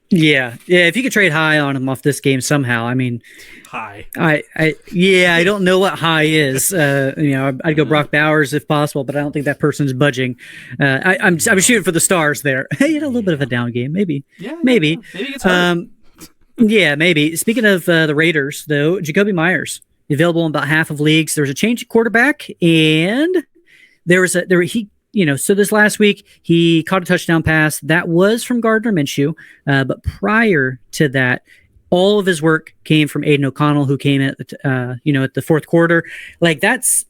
Yeah. If you could trade high on him off this game somehow, I mean, high. I don't know what high is. I'd go Brock Bowers if possible, but I don't think that person's budging. I'm shooting for the stars there. He had a little bit of a down game, maybe. Yeah, maybe. Maybe it's yeah, maybe. Speaking of the Raiders, though, Jacoby Myers available in about half of leagues. There was a change at quarterback, and so this last week, he caught a touchdown pass. That was from Gardner Minshew. But prior to that, all of his work came from Aiden O'Connell, who came at the fourth quarter. Like that's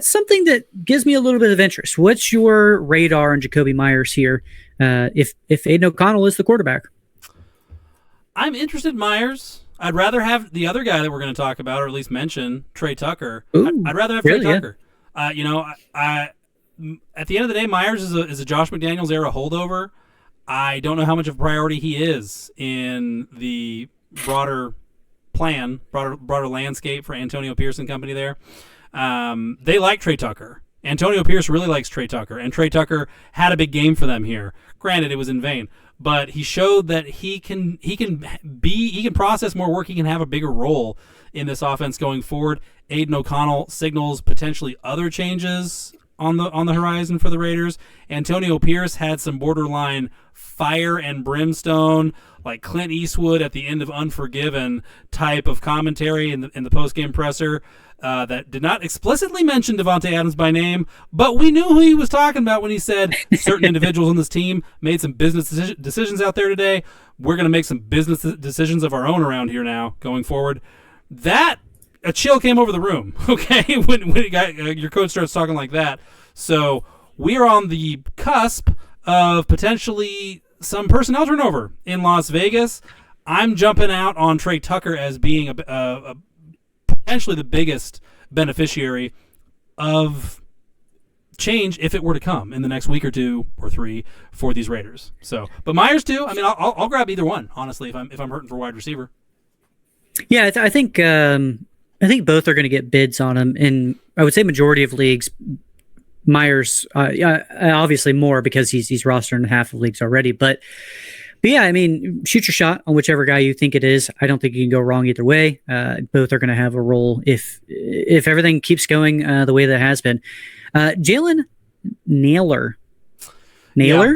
something that gives me a little bit of interest. What's your radar on Jacoby Myers here? If Aiden O'Connell is the quarterback, I'm interested in Myers. I'd rather have the other guy that we're going to talk about, or at least mention, Trey Tucker. Ooh, I'd rather have Trey Tucker. Yeah. At the end of the day, Myers is a Josh McDaniels era holdover. I don't know how much of a priority he is in the broader landscape for Antonio Pierce and company there. They like Trey Tucker. Antonio Pierce really likes Trey Tucker, and Trey Tucker had a big game for them here. Granted, it was in vain, but he showed that he can process more work. He can have a bigger role in this offense going forward. Aiden O'Connell signals potentially other changes on the horizon for the Raiders. Antonio Pierce had some borderline fire and brimstone, like Clint Eastwood at the end of Unforgiven type of commentary in the post-game presser that did not explicitly mention Devontae Adams by name, but we knew who he was talking about when he said certain individuals on this team made some business decisions out there today. We're going to make some business decisions of our own around here now going forward. A chill came over the room, okay, when your coach starts talking like that. So we are on the cusp of potentially some personnel turnover in Las Vegas. I'm jumping out on Trey Tucker as being a potentially the biggest beneficiary of change if it were to come in the next week or 2 or 3 for these Raiders. So, but Myers too. I mean, I'll grab either one honestly if I'm hurting for wide receiver. Yeah, I think both are going to get bids on him in, I would say, majority of leagues. Myers, obviously more because he's rostered in half of leagues already. But yeah, I mean, shoot your shot on whichever guy you think it is. I don't think you can go wrong either way. Both are going to have a role if everything keeps going the way that it has been. Jalen Naylor. Yeah.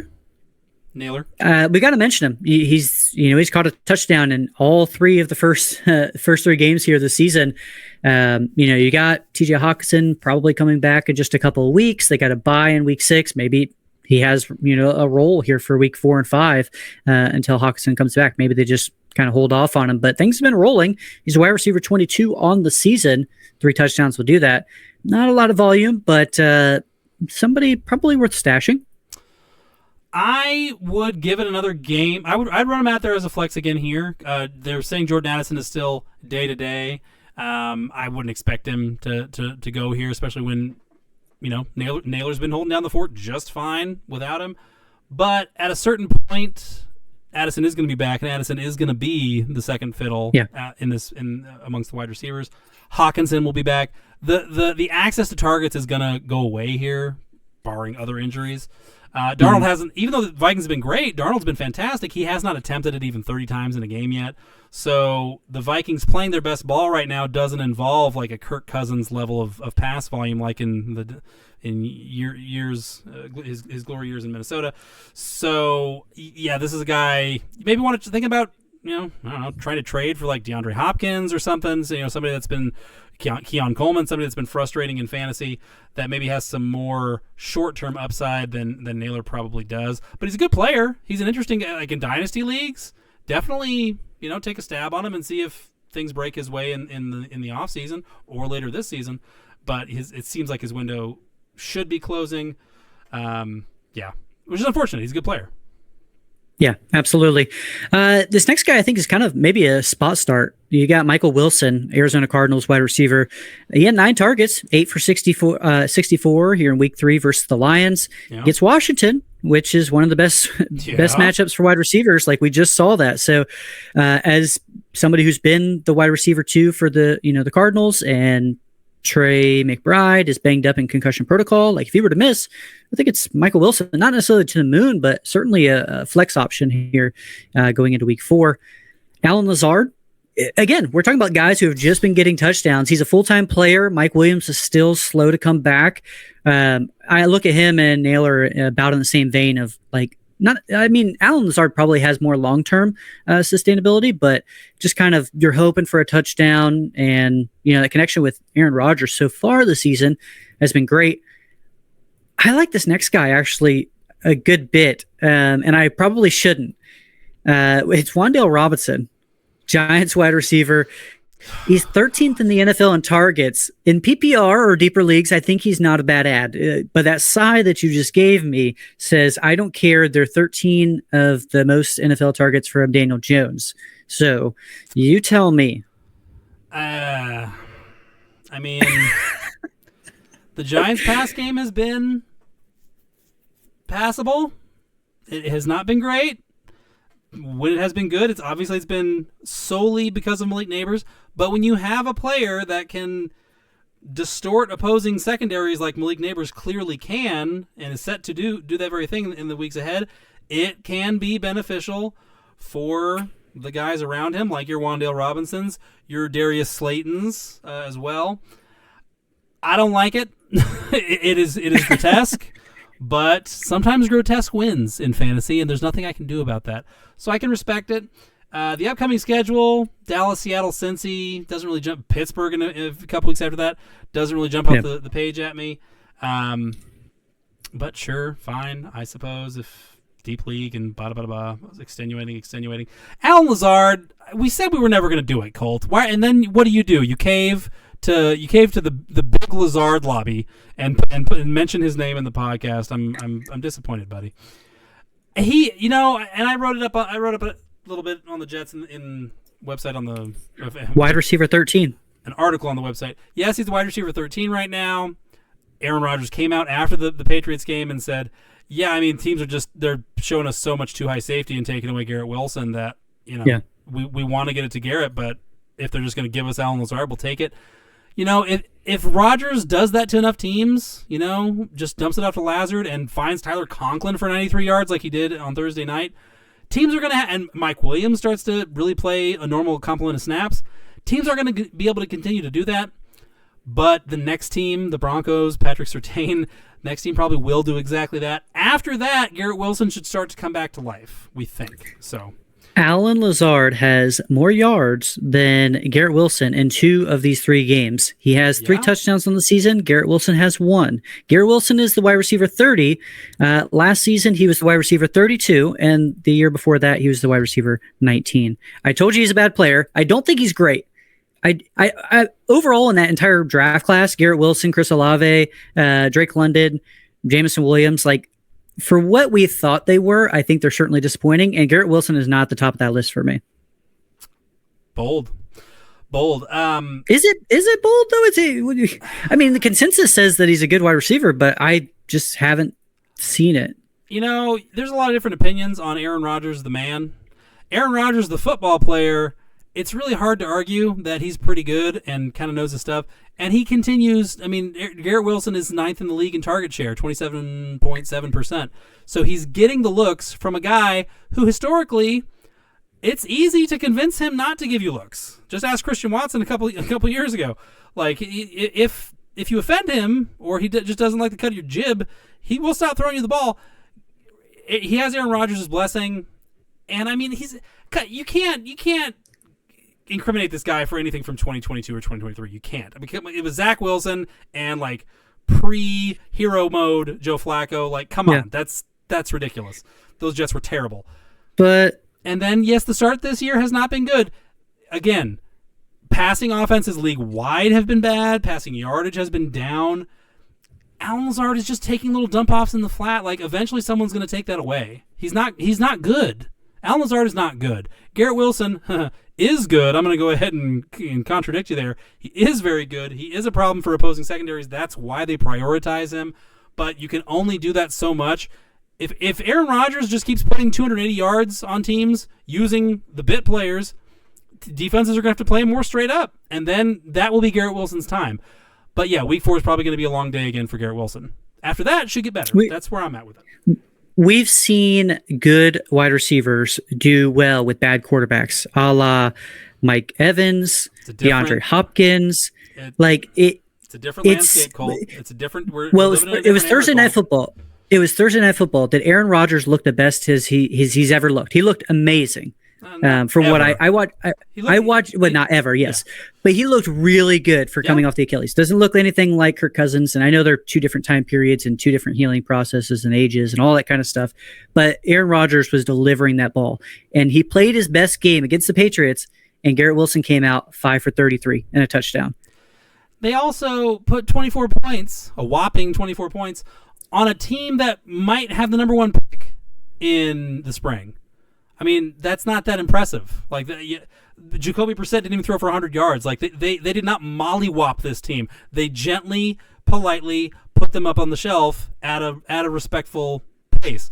Naylor. We got to mention him. He's caught a touchdown in all 3 of the first 3 games here this season. You got TJ Hawkinson probably coming back in just a couple of weeks. They got a bye in week 6. Maybe he has a role here for week 4 and 5 until Hawkinson comes back. Maybe they just kind of hold off on him. But things have been rolling. He's a wide receiver 22 on the season. 3 touchdowns will do that. Not a lot of volume, but somebody probably worth stashing. I would give it another game. I'd run him out there as a flex again here. They're saying Jordan Addison is still day to day. I wouldn't expect him to go here, especially when Naylor's been holding down the fort just fine without him. But at a certain point, Addison is going to be back, and Addison is going to be the second fiddle in amongst the wide receivers. Hawkinson will be back. The access to targets is going to go away here, barring other injuries. Darnold hasn't, even though the Vikings have been great, Darnold's been fantastic. He has not attempted it even 30 times in a game yet. So the Vikings playing their best ball right now doesn't involve like a Kirk Cousins level of pass volume like in years his glory years in Minnesota. So yeah, this is a guy you maybe want to think about. I don't know, trying to trade for like DeAndre Hopkins or something. So, somebody that's been Keon Coleman, somebody that's been frustrating in fantasy that maybe has some more short-term upside than Naylor probably does. But he's a good player. He's an interesting guy, like in dynasty leagues. Definitely, take a stab on him and see if things break his way in the off season or later this season. But it seems like his window should be closing. Which is unfortunate. He's a good player. Yeah, absolutely. This next guy I think is kind of maybe a spot start. You got Michael Wilson, Arizona Cardinals wide receiver. He had 9 targets, 8 for 64 here in week 3 versus the Lions. Yeah. Gets Washington, which is one of the best matchups for wide receivers. Like we just saw that. So as somebody who's been the wide receiver 2 for the Cardinals, and Trey McBride is banged up in concussion protocol. Like if he were to miss, I think it's Michael Wilson, not necessarily to the moon, but certainly a flex option here going into week 4. Alan Lazard, again, we're talking about guys who have just been getting touchdowns. He's a full-time player. Mike Williams is still slow to come back. I look at him and Naylor about in the same vein of Alan Lazard probably has more long-term sustainability, but just kind of you're hoping for a touchdown, and the connection with Aaron Rodgers so far this season has been great. I like this next guy actually a good bit, and I probably shouldn't. It's Wan'Dale Robinson, Giants wide receiver. He's 13th in the NFL in targets. In PPR or deeper leagues, I think he's not a bad ad. But that side that you just gave me says, I don't care. They're 13 of the most NFL targets from Daniel Jones. So you tell me. The Giants' pass game has been passable. It has not been great. When it has been good, it's been solely because of Malik Neighbors. But when you have a player that can distort opposing secondaries like Malik Neighbors clearly can, and is set to do that very thing in the weeks ahead, it can be beneficial for the guys around him, like your Wan'Dale Robinsons, your Darius Slaytons as well. I don't like it. it is grotesque, but sometimes grotesque wins in fantasy, and there's nothing I can do about that. So I can respect it. The upcoming schedule: Dallas, Seattle, Cincy. Doesn't really jump. Pittsburgh in a couple weeks after that doesn't really jump off the page at me. But sure, fine, I suppose, if deep league and extenuating. Alan Lazard, we said we were never going to do it, Colt. Why? And then what do? You cave to the big Lazard lobby and mention his name in the podcast. I'm disappointed, buddy. He, and I wrote it up. I wrote up a little bit on the Jets in website on the wide receiver 13. An article on the website. Yes, he's the wide receiver 13 right now. Aaron Rodgers came out after the Patriots game and said, yeah, I mean, teams are they're showing us so much too high safety and taking away Garrett Wilson that, we want to get it to Garrett, but if they're just going to give us Alan Lazard, we'll take it. If Rodgers does that to enough teams, just dumps it off to Lazard and finds Tyler Conklin for 93 yards like he did on Thursday night, teams are going to and Mike Williams starts to really play a normal complement of snaps, teams are going to be able to continue to do that. But the next team, the Broncos, Patrick Surtain, next team probably will do exactly that. After that, Garrett Wilson should start to come back to life, we think. So, Alan Lazard has more yards than Garrett Wilson in 2 of these 3 games. He has 3 touchdowns on the season. Garrett Wilson has 1. Garrett Wilson is the wide receiver 30. Last season, he was the wide receiver 32, and the year before that, he was the wide receiver 19. I told you he's a bad player. I don't think he's great. I overall in that entire draft class, Garrett Wilson, Chris Olave, Drake London, Jameson Williams, for what we thought they were, I think they're certainly disappointing. And Garrett Wilson is not at the top of that list for me. Bold. Is it bold though? The consensus says that he's a good wide receiver, but I just haven't seen it. There's a lot of different opinions on Aaron Rodgers, the man. Aaron Rodgers, the football player. It's really hard to argue that he's pretty good and kind of knows his stuff. And he continues. Garrett Wilson is 9th in the league in target share, 27.7%. So he's getting the looks from a guy who historically, it's easy to convince him not to give you looks. Just ask Christian Watson a couple years ago. If you offend him or he just doesn't like the cut of your jib, he will stop throwing you the ball. He has Aaron Rodgers' blessing. And you can't incriminate this guy for anything from 2022 or 2023. You can't. It was Zach Wilson and pre-hero mode Joe Flacco. Come on, that's ridiculous. Those Jets were terrible. And then yes, the start this year has not been good. Again, passing offenses league wide have been bad. Passing yardage has been down. Alan Lazard is just taking little dump offs in the flat. Eventually someone's going to take that away. He's not good. Alan Lazard is not good. Garrett Wilson is good. I'm going to go ahead and contradict you there. He is very good. He is a problem for opposing secondaries. That's why they prioritize him. But you can only do that so much. If Aaron Rodgers just keeps putting 280 yards on teams using the bit players, defenses are going to have to play more straight up. And then that will be Garrett Wilson's time. But yeah, week 4 is probably going to be a long day again for Garrett Wilson. After that, it should get better. That's where I'm at with it. We've seen good wide recievers do well with bad quarterbacks, a la Mike Evans, DeAndre Hopkins. It's a different landscape, Cole. It's a different. It was Thursday Night Football. It was Thursday Night Football that Aaron Rodgers looked the best he's ever looked. He looked amazing. From what I watched, not ever, yes. But he looked really good for coming off the Achilles. Doesn't look anything like Kirk Cousins, and I know they're 2 different time periods and 2 different healing processes and ages and all that kind of stuff. But Aaron Rodgers was delivering that ball, and he played his best game against the Patriots, and Garrett Wilson came out 5 for 33 and a touchdown. They also put 24 points, a whopping 24 points, on a team that might have the number 1 pick in the spring. That's not that impressive. Jacoby Brissett didn't even throw for 100 yards. They did not mollywop this team. They gently, politely put them up on the shelf at a respectful pace.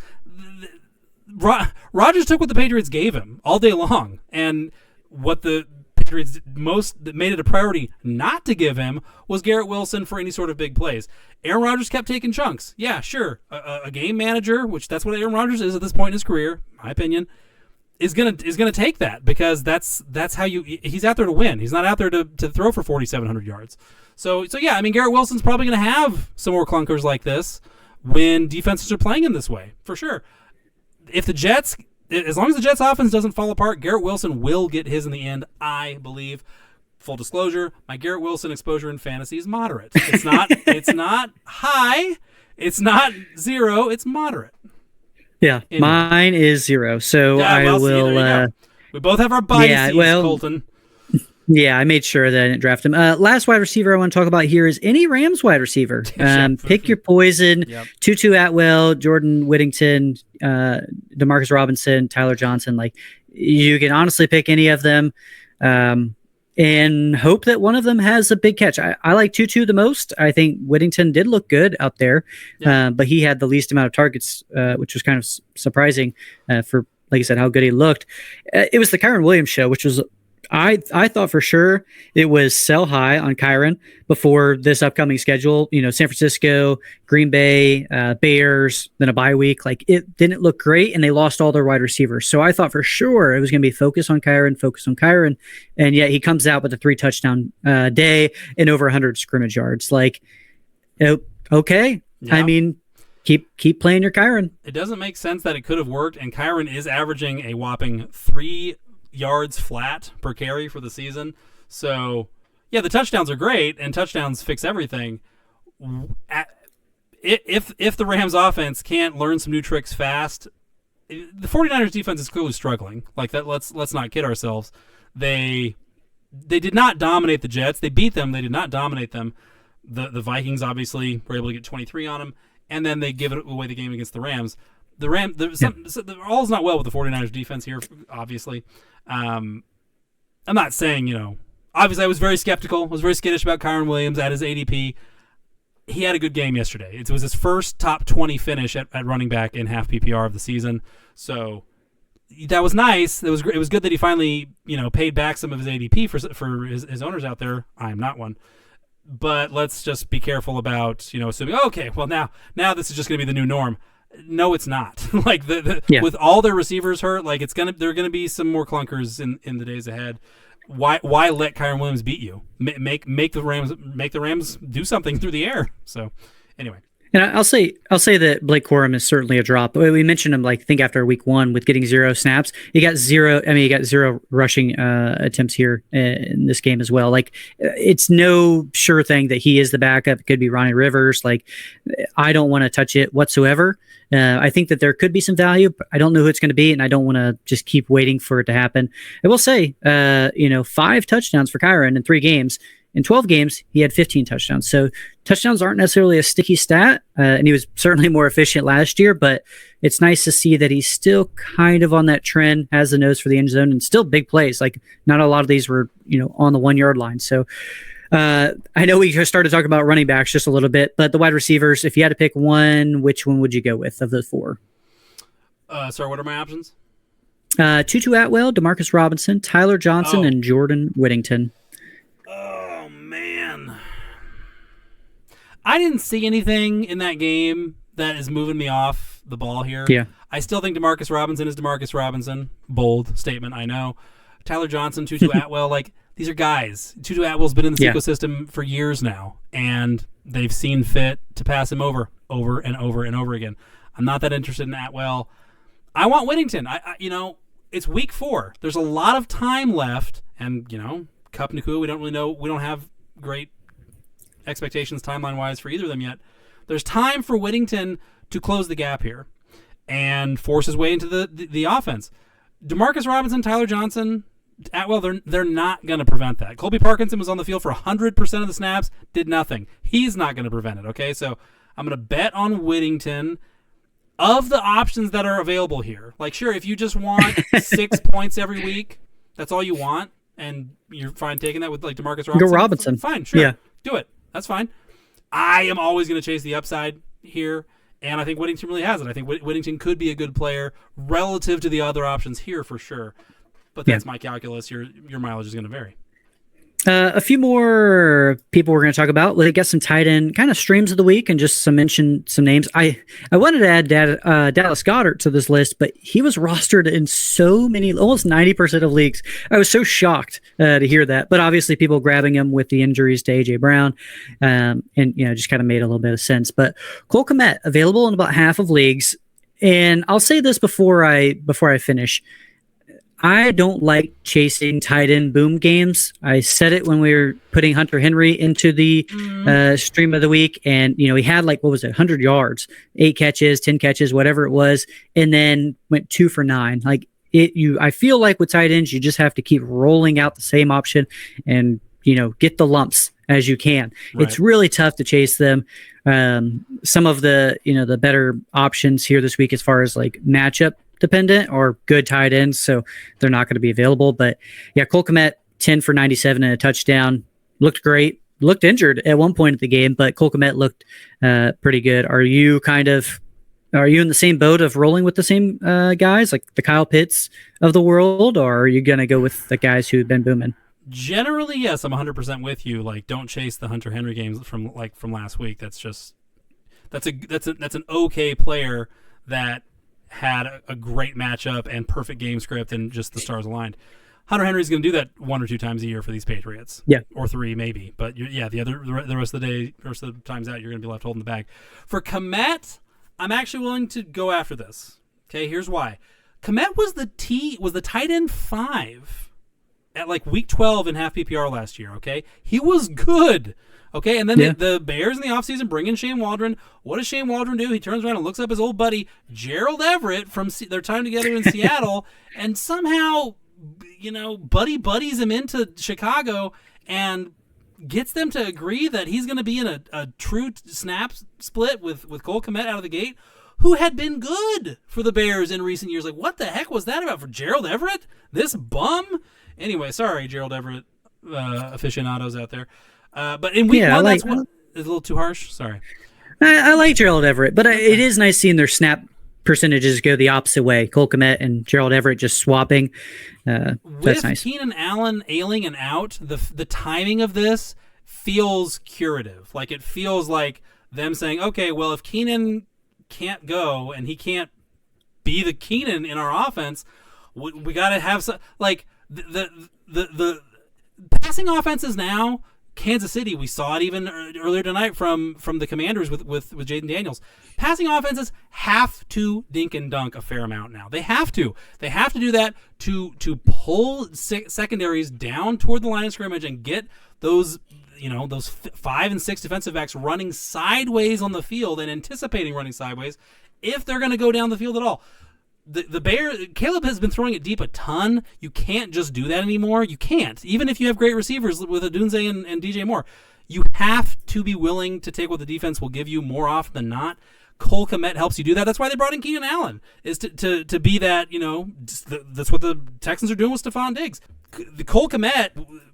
Rodgers took what the Patriots gave him all day long, and what the Patriots that made it a priority not to give him was Garrett Wilson for any sort of big plays. Aaron Rodgers kept taking chunks. Yeah, sure. A game manager, which that's what Aaron Rodgers is at this point in his career, my opinion, is gonna take that, because that's how he's out there to win. He's not out there to throw for 4,700 yards. So yeah, I mean, Garrett Wilson's probably gonna have some more clunkers like this when defenses are playing in this way, for sure. If the Jets, as long as the Jets offense doesn't fall apart, Garrett Wilson will get his in the end, I believe. Full disclosure, my Garrett Wilson exposure in fantasy is moderate. It's not high, it's not zero, it's moderate. Yeah, anyway. Mine is 0. So I will. We both have our biases, Colton. Yeah, I made sure that I didn't draft him. Last wide receiver I want to talk about here is any Rams wide receiver. Pick your poison. Yep. Tutu Atwell, Jordan Whittington, Demarcus Robinson, Tyler Johnson. Like, you can honestly pick any of them. And hope that one of them has a big catch. I like Tutu the most. I think Whittington did look good out there, but he had the least amount of targets, which was kind of surprising for, like I said, how good he looked. It was the Kyren Williams show, which was, I thought for sure it was sell high on Kyren before this upcoming schedule. San Francisco, Green Bay, Bears, then a bye week. Like, it didn't look great, and they lost all their wide receivers. So I thought for sure it was going to be focus on Kyren, and yet he comes out with a 3 touchdown day and over 100 scrimmage yards. Like, okay, yeah. I mean, keep playing your Kyren. It doesn't make sense that it could have worked, and Kyren is averaging a whopping 3 yards flat per carry for the season. So yeah, the touchdowns are great, and touchdowns fix everything. If the Rams offense can't learn some new tricks fast, the 49ers defense is clearly struggling. Like that, let's not kid ourselves. They did not dominate the Jets. They beat them. They did not dominate them. The Vikings obviously were able to get 23 on them, and then they give it away the game against the Rams. All's not well with the 49ers defense here, obviously. I'm not saying, obviously I was very skeptical. I was very skittish about Kyren Williams at his ADP. He had a good game yesterday. It was his first top 20 finish at running back in half PPR of the season. So that was nice. It was good that he finally, paid back some of his ADP for his owners out there. I am not one. But let's just be careful about, assuming, okay, well now this is just going to be the new norm. No, it's not. Like with all their receivers hurt, like there are gonna be some more clunkers in the days ahead. Why let Kyren Williams beat you? Make the Rams do something through the air. So anyway. And I'll say that Blake Corum is certainly a drop. We mentioned him, I think after week 1 with getting 0 snaps. He got 0 rushing attempts here in this game as well. Like, it's no sure thing that he is the backup. It could be Ronnie Rivers. Like, I don't want to touch it whatsoever. I think that there could be some value, but I don't know who it's going to be, and I don't want to just keep waiting for it to happen. I will say, 5 touchdowns for Kyren in 3 games. In 12 games, he had 15 touchdowns. So touchdowns aren't necessarily a sticky stat, and he was certainly more efficient last year, but it's nice to see that he's still kind of on that trend, has the nose for the end zone, and still big plays. Like, not a lot of these were, on the 1-yard line. So I know we just started talking about running backs just a little bit, but the wide receivers, if you had to pick one, which one would you go with of the 4? Sorry, what are my options? Tutu Atwell, Demarcus Robinson, Tyler Johnson, and Jordan Whittington. I didn't see anything in that game that is moving me off the ball here. Yeah. I still think Demarcus Robinson is Demarcus Robinson. Bold statement, I know. Tyler Johnson, Tutu Atwell, like, these are guys. Tutu Atwell's been in this ecosystem for years now, and they've seen fit to pass him over and over and over again. I'm not that interested in Atwell. I want Whittington. It's week 4. There's a lot of time left, and, Kupp Nakua, we don't really know. We don't have great expectations timeline-wise for either of them yet. There's time for Whittington to close the gap here and force his way into the offense. Demarcus Robinson, Tyler Johnson, Atwell, they're not going to prevent that. Colby Parkinson was on the field for 100% of the snaps, did nothing. He's not going to prevent it, okay? So I'm going to bet on Whittington. Of the options that are available here, like, sure, if you just want 6 points every week, that's all you want, and you're fine taking that with, like, Demarcus Robinson. Go Robinson. Fine, sure. Yeah. Do it. That's fine. I am always going to chase the upside here, and I think Whittington really has it. I think Whittington could be a good player relative to the other options here for sure. But that's my calculus. Your mileage is going to vary. A few more people we're going to talk about. Let's get some tight end kind of streams of the week and just mention some names. I wanted to add Dallas Goedert to this list, but he was rostered in so many, almost 90% of leagues. I was so shocked to hear that. But obviously, people grabbing him with the injuries to AJ Brown, and just kind of made a little bit of sense. But Cole Kmet available in about half of leagues, and I'll say this before I finish. I don't like chasing tight end boom games. I said it when we were putting Hunter Henry into the stream of the week, and he had 100 yards, 8 catches, 10 catches, whatever it was, and then went 2 for 9. I feel like with tight ends, you just have to keep rolling out the same option and get the lumps as you can. Right. It's really tough to chase them. Some of the the better options here this week as far as matchup dependent or good tight ends, so they're not going to be available. But yeah, Cole Kmet 10 for 97 and a touchdown, looked great. Looked injured at one point of the game, but Cole Kmet looked pretty good. Are you in the same boat of rolling with the same guys, like the Kyle Pitts of the world, or are you going to go with the guys who've been booming? Generally, yes, I'm 100% with you. Don't chase the Hunter Henry games from last week. That's an okay player that had a great matchup and perfect game script and just the stars aligned. Hunter Henry's going to do that 1 or 2 times a year for these Patriots. Yeah. Or 3 maybe. But the rest of the times out, you're going to be left holding the bag. For Kmet, I'm actually willing to go after this. Okay, here's why. Kmet was the tight end 5 at week 12 in half PPR last year, okay? He was good. Okay, and then the Bears in the offseason bring in Shane Waldron. What does Shane Waldron do? He turns around and looks up his old buddy, Gerald Everett, from their time together in Seattle, and somehow, buddies him into Chicago and gets them to agree that he's going to be in a true snap split with Cole Kmet out of the gate, who had been good for the Bears in recent years. What the heck was that about for Gerald Everett? This bum? Anyway, sorry, Gerald Everett aficionados out there. But in week 1, that's what is a little too harsh. Sorry. I like Gerald Everett, but it is nice seeing their snap percentages go the opposite way. Cole Kmet and Gerald Everett just swapping. That's nice. With Keenan Allen ailing and out, the timing of this feels curative. It feels like them saying, okay, well, if Keenan can't go and he can't be the Keenan in our offense, we got to have some the passing offenses now. Kansas City, we saw it even earlier tonight from the Commanders with Jaden Daniels. Passing offenses have to dink and dunk a fair amount now. They have to do that to pull secondaries down toward the line of scrimmage and get those 5 and 6 defensive backs running sideways on the field and anticipating running sideways if they're going to go down the field at all. The Bear, Caleb has been throwing it deep a ton. You can't just do that anymore. You can't. Even if you have great receivers with Odunze and DJ Moore, you have to be willing to take what the defense will give you more often than not. Cole Kmet helps you do that. That's why they brought in Keenan Allen, is to be that, that's what the Texans are doing with Stephon Diggs. The Cole Kmet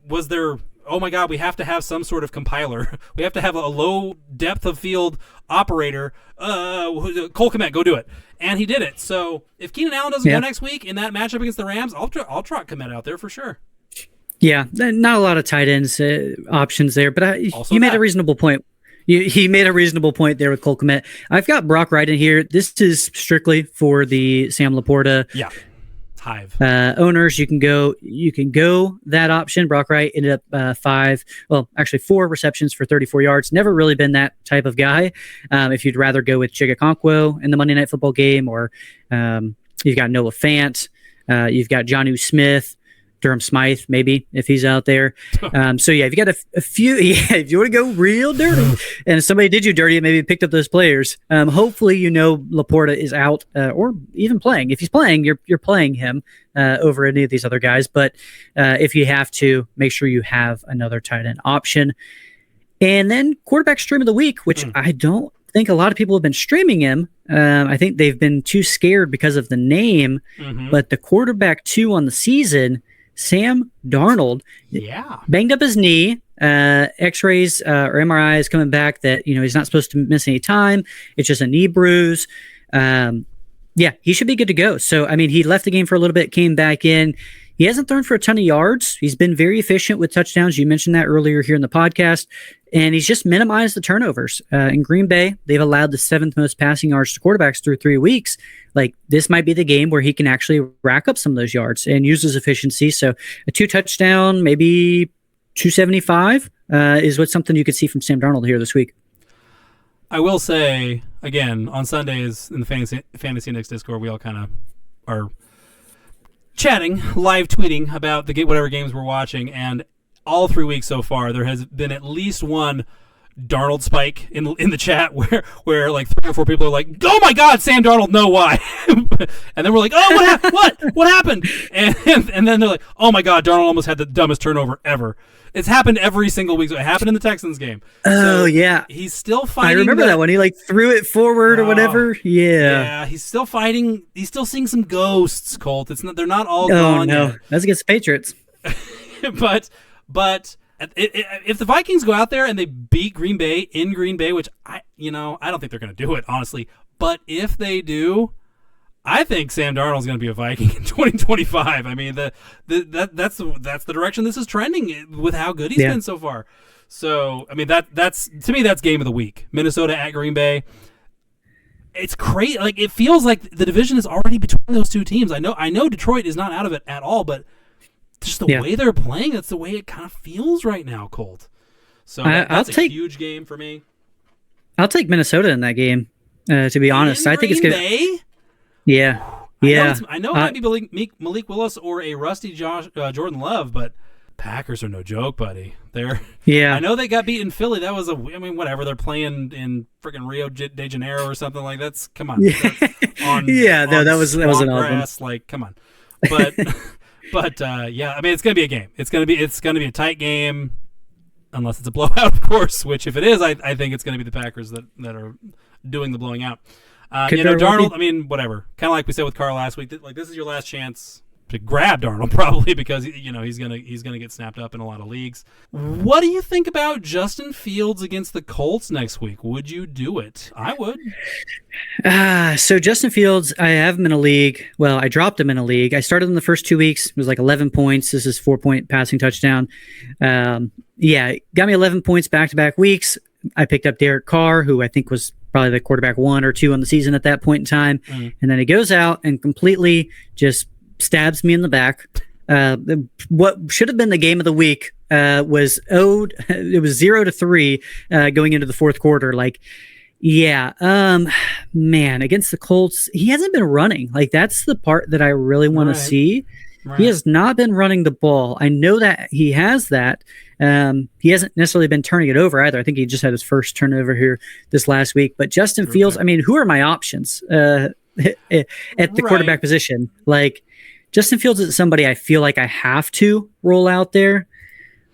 was their, oh my God, we have to have some sort of compiler. We have to have a low depth of field operator. Cole Kmet, go do it. And he did it. So if Keenan Allen doesn't go next week in that matchup against the Rams, I'll trot Kmet out there for sure. Yeah, not a lot of tight ends options there, but you made a reasonable point. He made a reasonable point there with Cole Kmet. I've got Brock Wright in here. This is strictly for the Sam Laporta Hive owners. You can go that option. Brock Wright ended up 4 receptions for 34 yards. Never really been that type of guy. If you'd rather go with Chigakonkwo in the Monday Night Football game, or you've got Noah Fant, you've got Jonnu Smith, Durham Smythe, maybe, if he's out there. So yeah, if you got a few, if you want to go real dirty, and if somebody did you dirty and maybe picked up those players, hopefully Laporta is out or even playing. If he's playing, you're playing him over any of these other guys. But if you have to, make sure you have another tight end option. And then quarterback stream of the week, which I don't think a lot of people have been streaming him. I think they've been too scared because of the name. But the quarterback 2 on the season, Sam Darnold, banged up his knee. X-rays or MRI is coming back that he's not supposed to miss any time. It's just a knee bruise. He should be good to go. So I mean, he left the game for a little bit, came back in. He hasn't thrown for a ton of yards. He's been very efficient with touchdowns. You mentioned that earlier here in the podcast. And he's just minimized the turnovers. In Green Bay, they've allowed the 7th most passing yards to quarterbacks through 3 weeks. Like, this might be the game where he can actually rack up some of those yards and use his efficiency. So a 2 touchdown, maybe 275 is what's something you could see from Sam Darnold here this week. I will say, again, on Sundays in the Fantasy Index Discord, we all kind of are chatting, live tweeting about whatever games we're watching, and all 3 weeks so far, there has been at least one Darnold spike in the chat where like 3 or 4 people are like, "Oh my God, Sam Darnold, no, why?" And then we're like, "Oh, what happened?" And then they're like, "Oh my God, Darnold almost had the dumbest turnover ever." It's happened every single week. So it happened in the Texans game. Oh, yeah. He's still fighting. I remember that one. He like threw it forward or whatever. Yeah, he's still fighting. He's still seeing some ghosts, Colt. They're not all gone no. yet. That's against the Patriots. But if the Vikings go out there and they beat Green Bay in Green Bay, which I don't think they're going to do it, honestly. But if they do, I think Sam Darnold's going to be a Viking in 2025. I mean, that's the direction this is trending with how good he's been so far. So, I mean, that's to me, that's game of the week. Minnesota at Green Bay. It's crazy. Like, it feels like the division is already between those two teams. I know Detroit is not out of it at all, but just the way they're playing, that's the way it kind of feels right now, Colt. So that's a huge game for me. I'll take Minnesota in that game, to be honest. I think it's going to... Yeah. I know it might be Malik Willis or a rusty Jordan Love, but Packers are no joke, buddy. I know they got beat in Philly. That was whatever. They're playing in freaking Rio de Janeiro or something like that. Come on. That was an grass. Like, come on. But yeah, I mean, it's gonna be a game. It's gonna be a tight game, unless it's a blowout, of course. Which, if it is, I think it's gonna be the Packers that are doing the blowing out. Darnold, I mean, whatever. Kind of like we said with Carl last week. Like, this is your last chance to grab Darnold, probably, because he's gonna get snapped up in a lot of leagues. What do you think about Justin Fields against the Colts next week? Would you do it? I would. So Justin Fields, I have him in a league. Well, I dropped him in a league. I started in the first 2 weeks. It was like 11 points. This is 4-point passing touchdown. Got me 11 points back-to-back weeks. I picked up Derek Carr, who I think was probably the quarterback 1 or 2 on the season at that point in time. And then he goes out and completely just stabs me in the back. What should have been the game of the week was 0-3 going into the fourth quarter. Like, man, against the Colts, he hasn't been running. Like, that's the part that I really want to see. Right. He has not been running the ball. I know that he has that. He hasn't necessarily been turning it over either. I think he just had his first turnover here this last week. But Justin Fields, I mean, who are my options at the quarterback position? Like, Justin Fields is somebody I feel like I have to roll out there.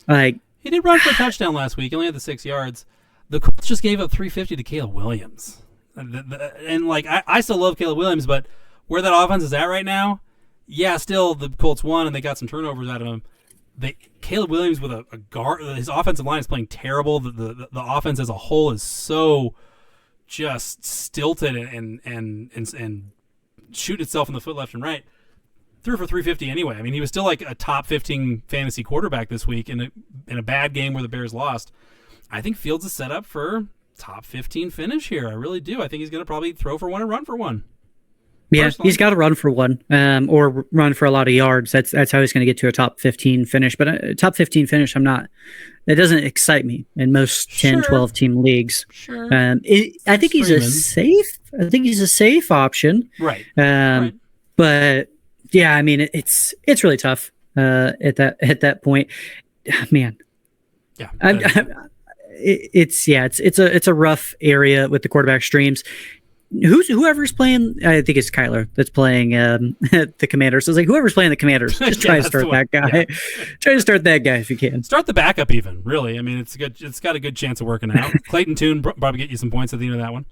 Like, he did run for a touchdown last week. He only had the 6 yards. The Colts just gave up 350 to Caleb Williams. And like, I still love Caleb Williams, but where that offense is at right now, still the Colts won and they got some turnovers out of him. Caleb Williams with a guard, his offensive line is playing terrible. The offense as a whole is so just stilted and shoot itself in the foot left and right. Threw for 350 anyway. I mean, he was still like a top 15 fantasy quarterback this week in a bad game where the Bears lost. I think Fields is set up for top 15 finish here. I really do. I think he's going to probably throw for one and run for one. Yeah, personally. He's got to run for one, or run for a lot of yards. That's how he's going to get to a top 15 finish. But a top 15 finish, that doesn't excite me in most 10, 12 team leagues. Sure. I think he's a safe option. Right. Right. But yeah, I mean, it's really tough at that point. Man. Yeah. It's a rough area with the quarterback streams. Whoever's playing, I think it's Kyler that's playing the Commanders. So it's like, whoever's playing the Commanders, just try to start that guy. Yeah. Try to start that guy if you can. Start the backup even, really. I mean, it's good. It's got a good chance of working out. Clayton Tune probably get you some points at the end of that one.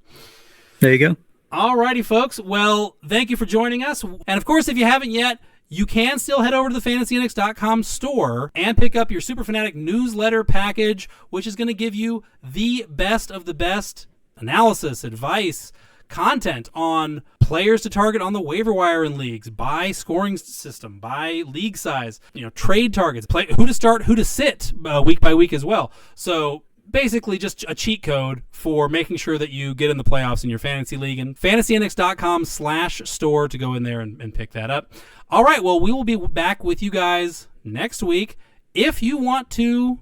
There you go. All righty, folks. Well, thank you for joining us. And of course, if you haven't yet, you can still head over to the fantasyindex.com store and pick up your Super Fanatic newsletter package, which is going to give you the best of the best analysis, advice, content on players to target on the waiver wire in leagues, by scoring system, by league size, trade targets, who to start, who to sit week by week as well. So basically just a cheat code for making sure that you get in the playoffs in your fantasy league, and fantasyindex.com/store to go in there and pick that up. All right, well, we will be back with you guys next week. If you want to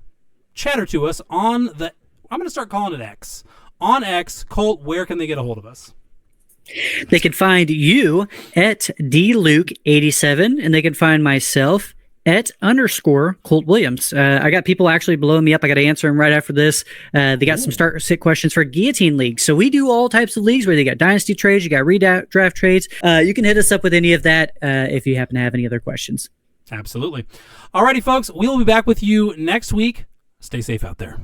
chatter to us on I'm going to start calling it X. On X, Colt, where can they get a hold of us? They can find you at dluke87, and they can find myself at _Colt Williams. I got people actually blowing me up. I got to answer them right after this. They got some start-sit questions for Guillotine Leagues. So we do all types of leagues where they got dynasty trades, you got redraft trades. You can hit us up with any of that if you happen to have any other questions. Absolutely. Alrighty, folks. We will be back with you next week. Stay safe out there.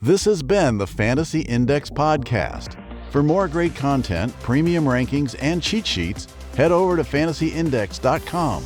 This has been the Fantasy Index Podcast. For more great content, premium rankings, and cheat sheets, head over to fantasyindex.com.